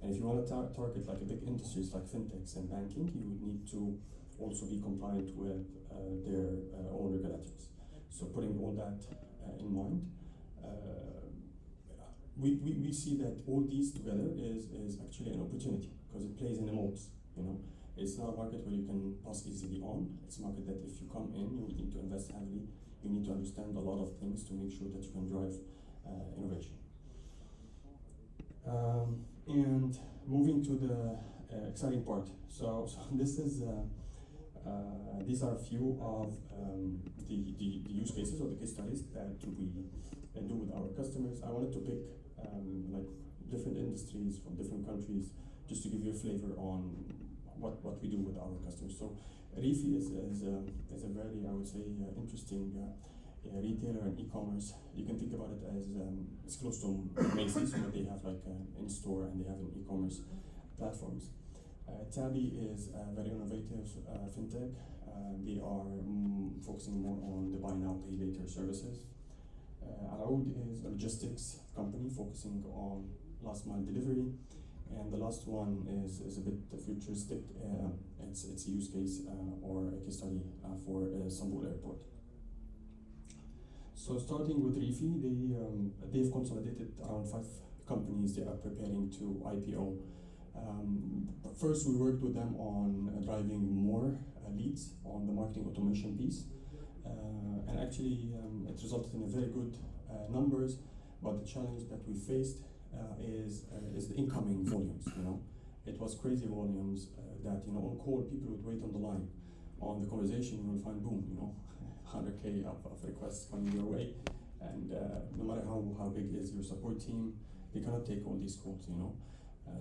And if you want to target like a big industries like fintechs and banking, you would need to also be compliant with their own regulators. So putting all that in mind, we see that all these together is actually an opportunity because it plays in the modes. It's not a market where you can pass easily on. It's a market that if you come in, you need to invest heavily. You need to understand a lot of things to make sure that you can drive innovation. And moving to the exciting part. So this is these are a few of the use cases or the case studies that we do with our customers. I wanted to pick like different industries from different countries just to give you a flavor on what we do with our customers. So Rifi is a very, I would say, interesting retailer and e-commerce. You can think about it as it's close to Macy's, where they have like in-store and they have an e-commerce platforms. Tabi is a very innovative fintech. They are focusing more on the buy now, pay later services. Araud is a logistics company focusing on last mile delivery. And the last one is a bit futuristic. It's a use case or a case study for Istanbul Airport. So starting with Rifi, they've consolidated around 5 companies they are preparing to IPO. First, we worked with them on driving more leads on the marketing automation piece. And actually, it resulted in a very good numbers, but the challenge that we faced is the incoming volumes. It was crazy volumes that on call people would wait on the line. On the conversation, you will find boom, 100K of requests coming your way, and no matter how big is your support team, they cannot take all these calls.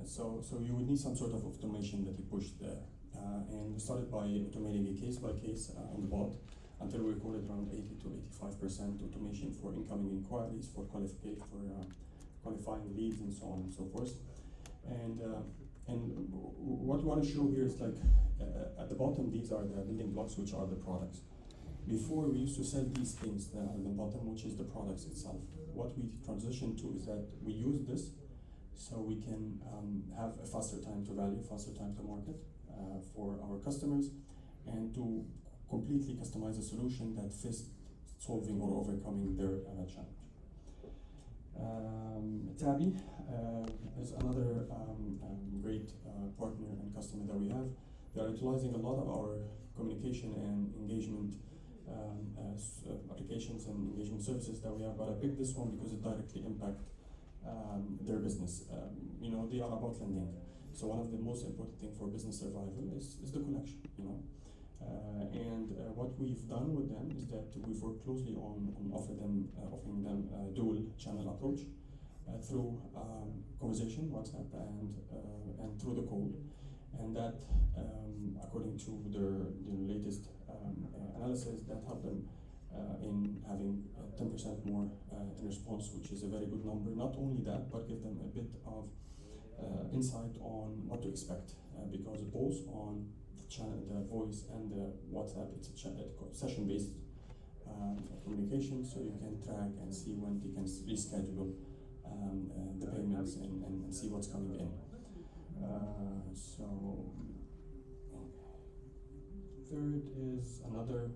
So you would need some sort of automation that you push there, and we started by automating a case by case on the bot until we recorded around 80 to 85% automation for incoming inquiries, for qualifying leads, and so on and so forth. And And what we want to show here is like at the bottom, these are the building blocks, which are the products. Before we used to sell these things that are at the bottom, which is the products itself. What we transition to is that we use this so we can have a faster time to value, faster time to market for our customers, and to completely customize a solution that fits solving or overcoming their challenge. Tabby is another great partner and customer that we have. They are utilizing a lot of our communication and engagement applications and engagement services that we have, but I picked this one because it directly impacts their business. You know, they are about lending. So one of the most important things for business survival is the connection, you know. What we've done with them is that we've worked closely on offering them a dual channel approach through conversation, WhatsApp, and through the call. And that, according to their latest analysis, that helped them in having 10% more in response, which is a very good number. Not only that, but give them a bit of insight on what to expect, because both on the voice and the WhatsApp, it's a session-based communication, so you can track and see when they can reschedule the payments and see what's coming in. Third is another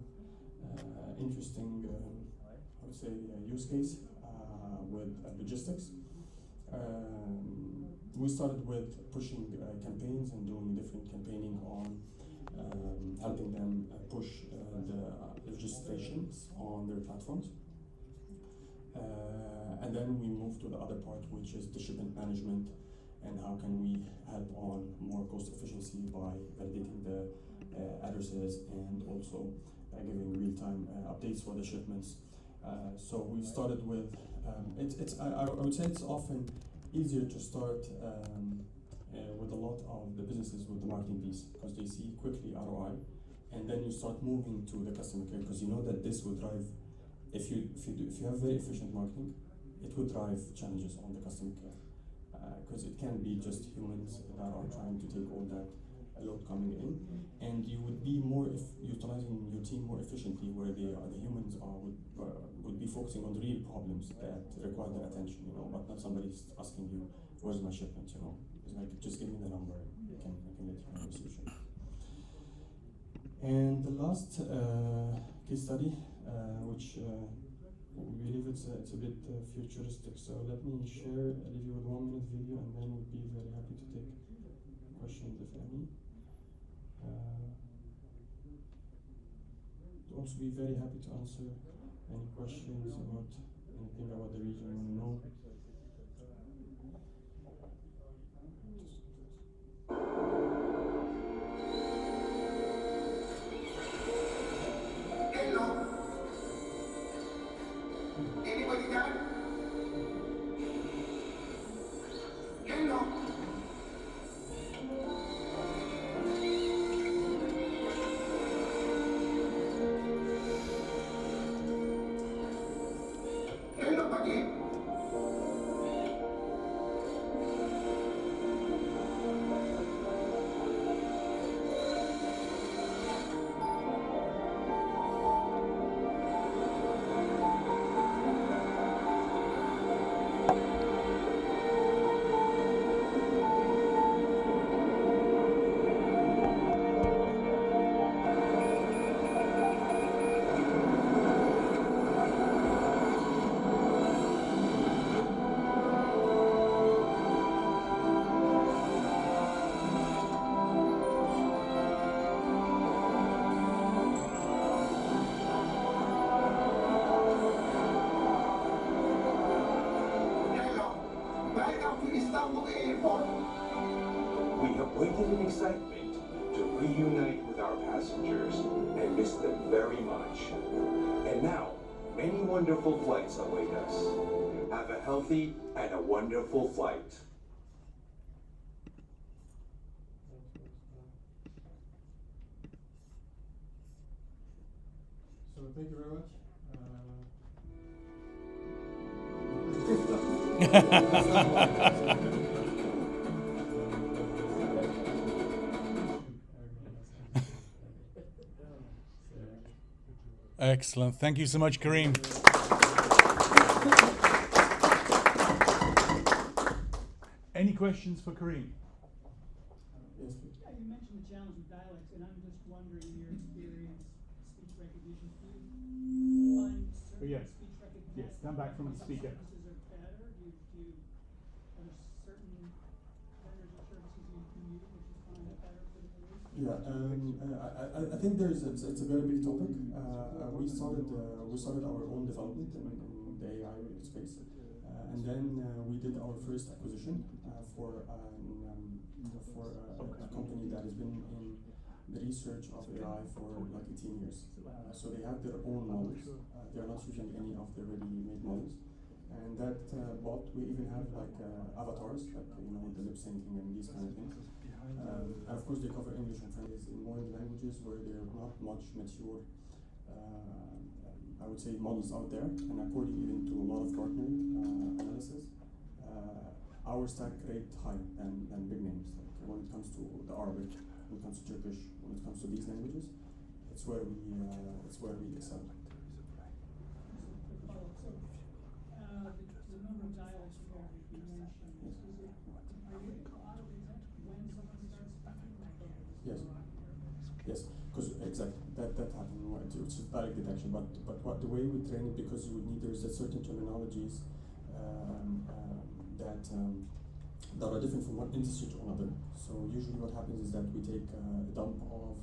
interesting, I would say, use case with logistics. We started with pushing campaigns and doing different campaigning on helping them push the registrations on their platforms. And then we moved to the other part, which is the shipment management, and how can we help on more cost efficiency by validating the addresses and also giving real-time updates for the shipments. So we started with, I would say it's often easier to start with a lot of the businesses with the marketing piece, because they see quickly ROI, and then you start moving to the customer care, because you know that this will drive, if you have very efficient marketing, it will drive challenges on the customer care, because it can't be just humans that are trying to take all that load coming in, and you would be more utilizing your team more efficiently, where the humans would be focusing on the real problems that require their attention, you know, but not somebody asking you, where's my shipment, you know. It's like, just give me the number, I can let you know the solution. And the last case study, which we believe it's a bit futuristic, so let me leave you with 1 minute video, and then we'll be very happy to take questions if any. Also be very happy to answer any questions about anything about the region you want to know. Hello. Anybody there? Hello. Hello, buddy. We have waited in excitement to reunite with our passengers and miss them very much. And now, many wonderful flights await us. Have a healthy and a wonderful flight. So thank you very much. Excellent. Thank you so much, Kareem. Any questions for Kareem? Yes, please. Yeah, you mentioned the challenge of dialects, and I'm just wondering, in your experience, speech recognition, do you find certain yes. speech recognition Yes, stand back from the speaker. services are better? Are there certain vendors or services you use which you find it better for the police? Yeah, I think it's a very big topic. We started our own development in the AI space, and then we did our first acquisition for a company that has been in the research of AI for like 18 years. So they have their own models. They are not using any of the ready-made models. And that bot, we even have like avatars, like the lip syncing and these kind of things. And of course, they cover English and French in more languages where there are not much mature, I would say, models out there. And according even to a lot of partner analysis, our stack rate higher than big names. Like when it comes to the Arabic, when it comes to Turkish, when it comes to these languages, it's where we excel. The number of dialects you mentioned, are you able to auto-detect when someone starts speaking? Yes. Yes, because exactly that happened. It's just direct detection, but what the way we train it, because you would need, there's a certain terminologies that are different from one industry to another. So usually what happens is that we take a dump of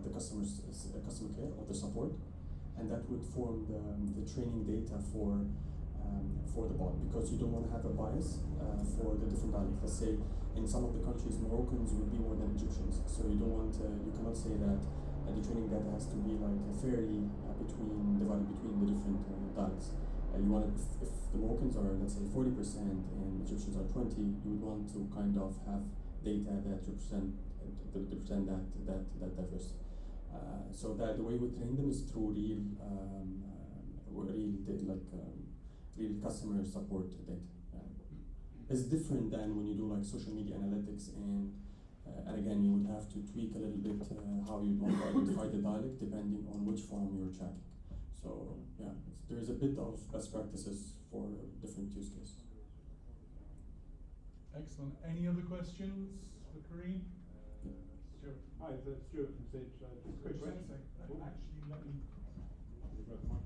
the customer care or the support, and that would form the training data for the bot, because you don't want to have a bias for the different dialects. Let's say in some of the countries, Moroccans would be more than Egyptians, so you don't want you cannot say that the training data has to be like fairly divided between the different dialects. You want it, if the Moroccans are, let's say, 40% and Egyptians are 20, you would want to kind of have data that represent that diverse. So that the way we train them is through real customer support data. It's different than when you do like social media analytics, and again you would have to tweak a little bit how you want to identify the dialect depending on which forum you're chatting. So yeah, there is a bit of best practices for different use cases. Excellent. Any other questions for Kareem? Stuart. Hi, it's Stuart from Sage. Just quick question. Actually, let me.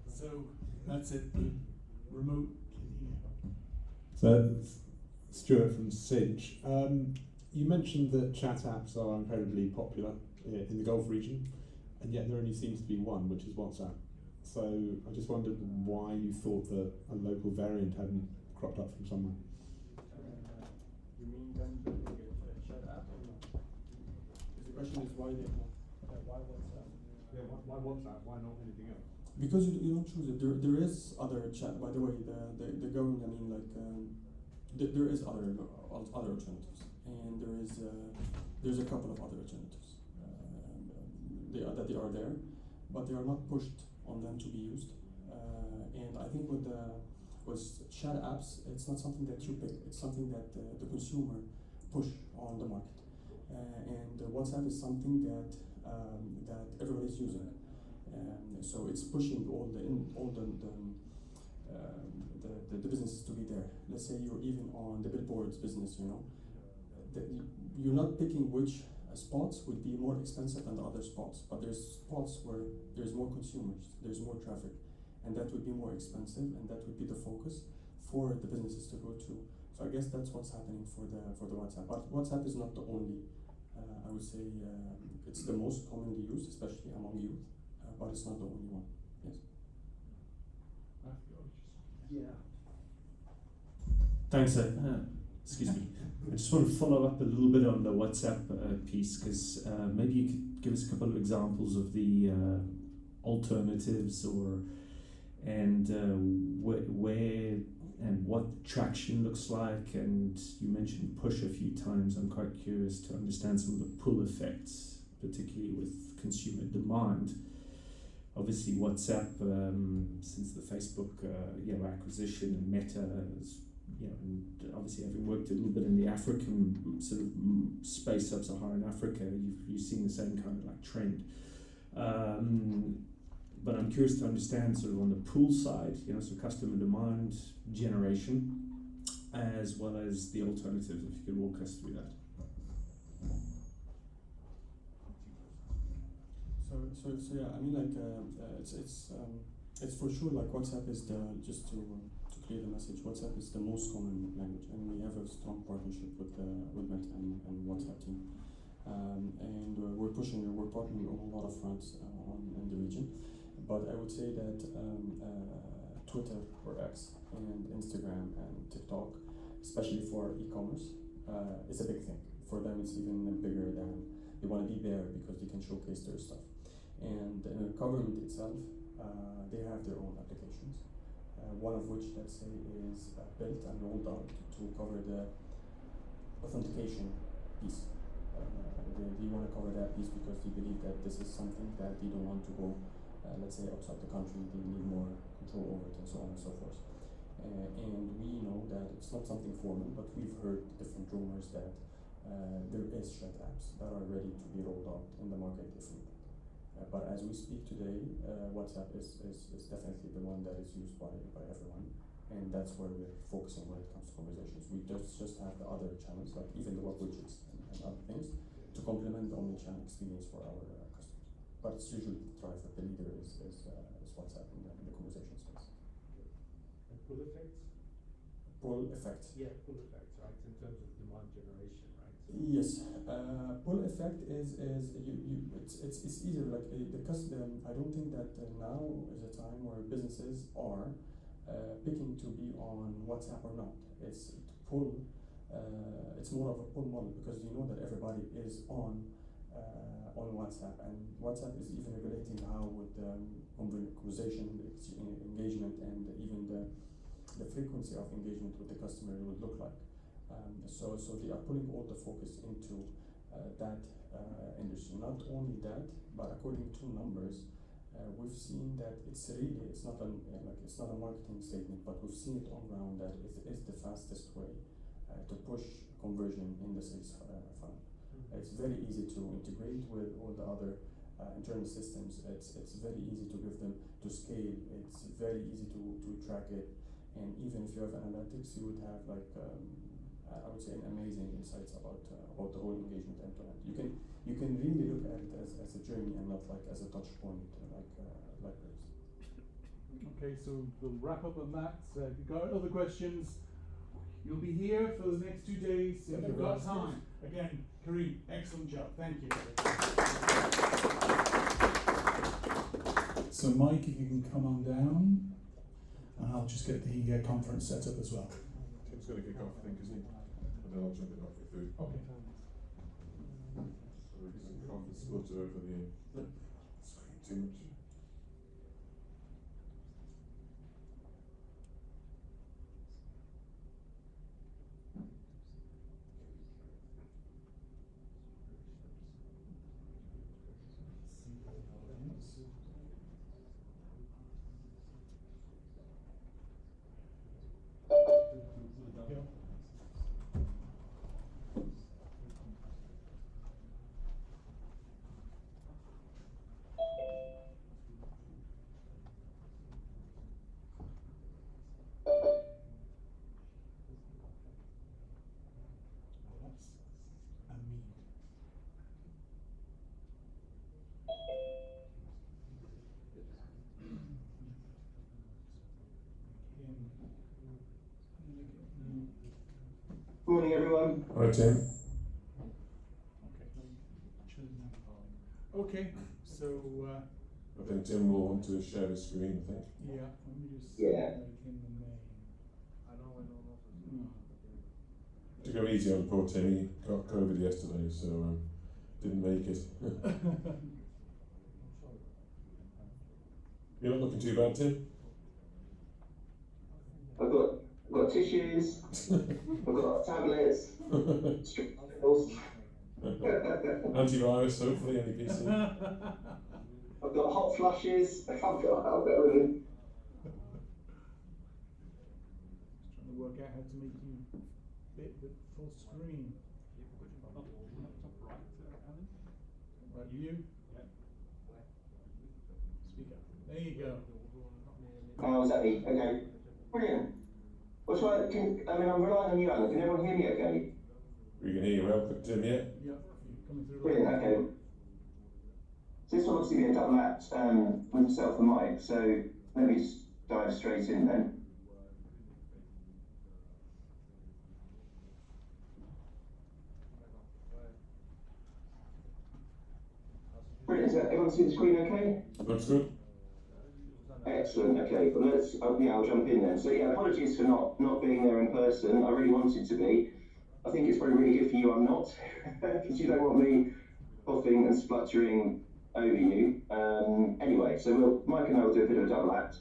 So that's it. Remote. So, Stuart from Sage. You mentioned that chat apps are incredibly popular in the Gulf region, and yet there only seems to be one, which is WhatsApp. So I just wondered why you thought that a local variant hadn't cropped up from somewhere. You mean them building a chat app or not? Because the question is why WhatsApp? Yeah, why WhatsApp? Why not anything else? Because you don't choose it. There is other chat. By the way, the government. I mean, like there is other alternatives, and there's a couple of other alternatives. They are there, but they are not pushed on them to be used. And I think with chat apps, it's not something that you pick. It's something that the consumer push on the market. And WhatsApp is something that everybody is using. So it's pushing all the businesses to be there. Let's say you're even on the billboards business, you're not picking which spots would be more expensive than the other spots, but there's spots where there's more consumers, there's more traffic, and that would be more expensive, and that would be the focus for the businesses to go to. So I guess that's what's happening for the WhatsApp. But WhatsApp is not the only. I would say it's the most commonly used, especially among youth, but it's not the only one. Yes. Yeah. Thanks. Excuse me. I just want to follow up a little bit on the WhatsApp piece, because maybe you could give us a couple of examples of the alternatives, and where and what traction looks like. And you mentioned push a few times. I'm quite curious to understand some of the pull effects, particularly with consumer demand. Obviously, WhatsApp, since the Facebook acquisition, and Meta has, and obviously having worked a little bit in the African sort of space, sub-Saharan Africa, you've seen the same kind of like trend. but I'm curious to understand sort of on the pull side, you know, so customer demand generation, as well as the alternatives, if you could walk us through that. So yeah, I mean, like, it's for sure, like, WhatsApp is just to clear the message, WhatsApp is the most common language, and we have a strong partnership with Meta and WhatsApp team. And we're partnering on a lot of fronts in the region. But I would say that Twitter or X and Instagram and TikTok, especially for e-commerce, is a big thing. For them, it's even bigger than they want to be there because they can showcase their stuff. And the government itself, they have their own applications. One of which, let's say, is built and rolled out to cover the authentication piece. They want to cover that piece because they believe that this is something that they don't want to go, let's say, outside the country. They need more control over it and so on and so forth. And we know that it's not something formal, but we've heard different rumors that there is chat apps that are ready to be rolled out in the market if needed. But as we speak today, WhatsApp is definitely the one that is used by everyone, and that's where we're focusing when it comes to conversations. We just have the other channels, like even the web widgets and other things, to complement the omni-channel experience for our customers. But it's usually Thrive, but the leader is WhatsApp in the conversation space. And pull effects? Pull effects. Yeah, pull effects, right, in terms of demand generation, right? So yes, pull effect is it's easier. Like the customer, I don't think that now is a time where businesses are picking to be on WhatsApp or not. It's pull. It's more of a pull model because you know that everybody is on WhatsApp, and WhatsApp is even regulating how with conversation, engagement, and even the frequency of engagement with the customer would look like. So they are putting all the focus into that industry. Not only that, but according to numbers, we've seen that it's not a marketing statement, but we've seen it on ground that it is the fastest way to push conversion in the sales funnel. It's very easy to integrate with all the other internal systems. It's very easy to give them to scale. It's very easy to track it, and even if you have analytics, you would have like I would say amazing insights about the whole engagement end to end. You can really look at it as a journey and not like as a touch point like this. Okay, so we'll wrap up on that. If you've got other questions, you'll be here for the next 2 days if you've got time. Again, Kareem, excellent job. Thank you. So Mike, if you can come on down, and I'll just get the conference set up as well. Tim's going to kick off, I think, isn't he? And then I'll jump in halfway through. Okay. So we can't split over the screen too much. Morning, everyone. Hi, Tim. Okay, so I think Tim will want to share his screen, I think. yeah, let me just Yeah. make him the name. To go easy on poor Tim, he got COVID yesterday, so didn't make it. You're not looking too bad, Tim? I've got tissues, I've got tablets, Antivirus, hopefully, any PC. I've got hot flushes, I've got everything. Trying to work out how to make you fit with full screen. Right, you? Speak up. There you go. Oh, is that me? Okay. Brilliant. Well, shall I, I'm relying on you, Alan. Can everyone hear me okay? We can hear you well, Tim, yeah? Yeah, coming through. Brilliant, okay. So this will obviously be a double act with yourself and Mike, so let me just dive straight in then. Brilliant, does everyone see the screen okay? Looks good. Excellent, okay, well let's, I'll jump in then. So yeah, apologies for not being there in person. I really wanted to be. I think it's probably really good for you I'm not, because you don't want me coughing and spluttering over you. Anyway, so Mike and I will do a bit of a double act.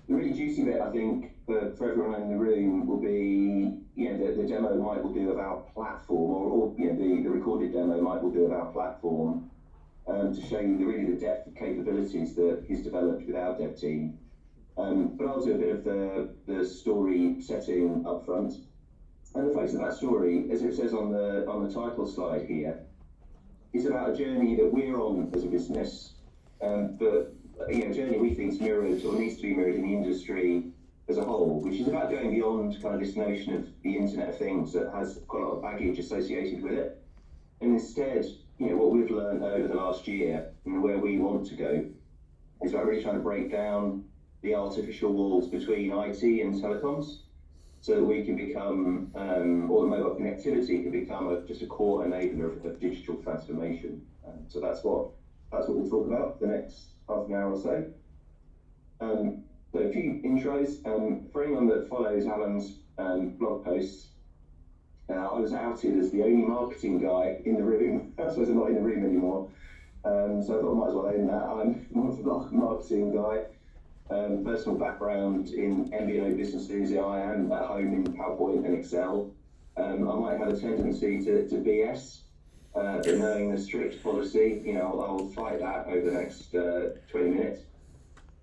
The really juicy bit, I think, for everyone in the room will be, the demo Mike will do of our platform, or the recorded demo Mike will do of our platform, to show you the depth of capabilities that he's developed with our dev team. But I'll do a bit of the story setting up front. And the focus of that story, as it says on the title slide here, is about a journey that we're on as a business, but a journey we think is mirrored or needs to be mirrored in the industry as a whole, which is about going beyond kind of this notion of the Internet of Things that has quite a lot of baggage associated with it. And instead, what we've learned over the last year and where we want to go is about really trying to break down the artificial walls between IT and telecoms, so that we can become, or the mobile connectivity can become just a core enabler of digital transformation. So that's what we'll talk about for the next half an hour or so. So a few intros. For anyone that follows Alan's blog posts, I was outed as the only marketing guy in the room. I suppose I'm not in the room anymore. So I thought I might as well own that. I'm more of a marketing guy. Personal background in MBO businesses. I am at home in PowerPoint and Excel. I might have a tendency to BS, but knowing the strict policy, I'll fight that over the next 20 minutes.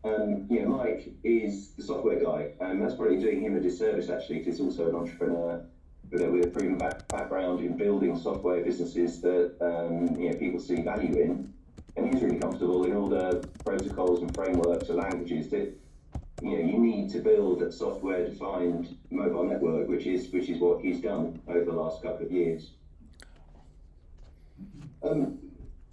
Mike is the software guy, and that's probably doing him a disservice actually, because he's also an entrepreneur with a proven background in building software businesses that people see value in. And he's really comfortable in all the protocols and frameworks and languages that you need to build a software-defined mobile network, which is what he's done over the last couple of years. So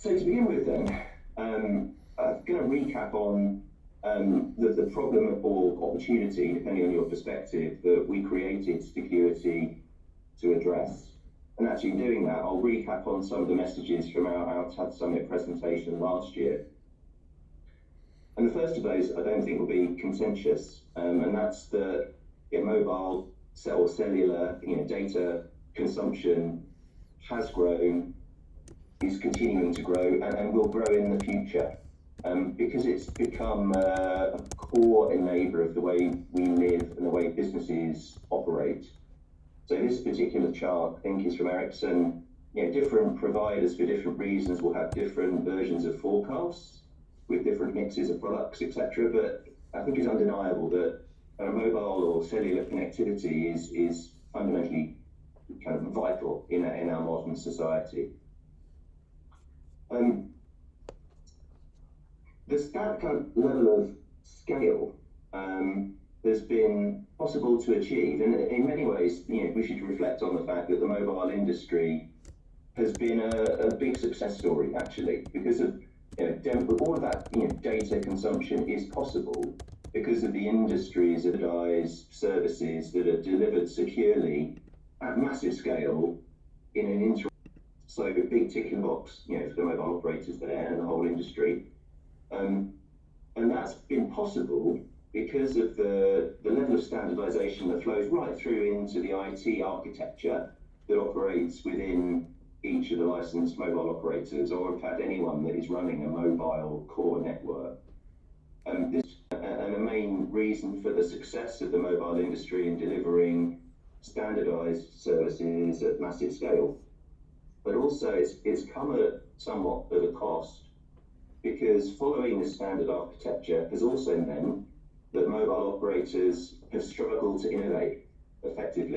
to begin with, then, I'm going to recap on the problem or opportunity, depending on your perspective, that we created security to address. And actually doing that, I'll recap on some of the messages from our TADSummit presentation last year. And the first of those I don't think will be contentious, and that's that mobile or cellular data consumption has grown, is continuing to grow, and will grow in the future, because it's become a core enabler of the way we live and the way businesses operate. So this particular chart, I think, is from Ericsson. Different providers for different reasons will have different versions of forecasts with different mixes of products, etc. But I think it's undeniable that mobile or cellular connectivity is fundamentally kind of vital in our modern society. That kind of level of scale has been possible to achieve, and in many ways, we should reflect on the fact that the mobile industry has been a big success story, actually, because of all of that data consumption is possible because of the industry's standardized services that are delivered securely at massive scale in an so big ticking box, for the mobile operators there and the whole industry, and that's been possible because of the level of standardization that flows right through into the IT architecture that operates within each of the licensed mobile operators, or in fact anyone that is running a mobile core network. And a main reason for the success of the mobile industry in delivering standardized services at massive scale. But also it's come at somewhat of a cost, because following this standard architecture has also meant that mobile operators have struggled to innovate effectively.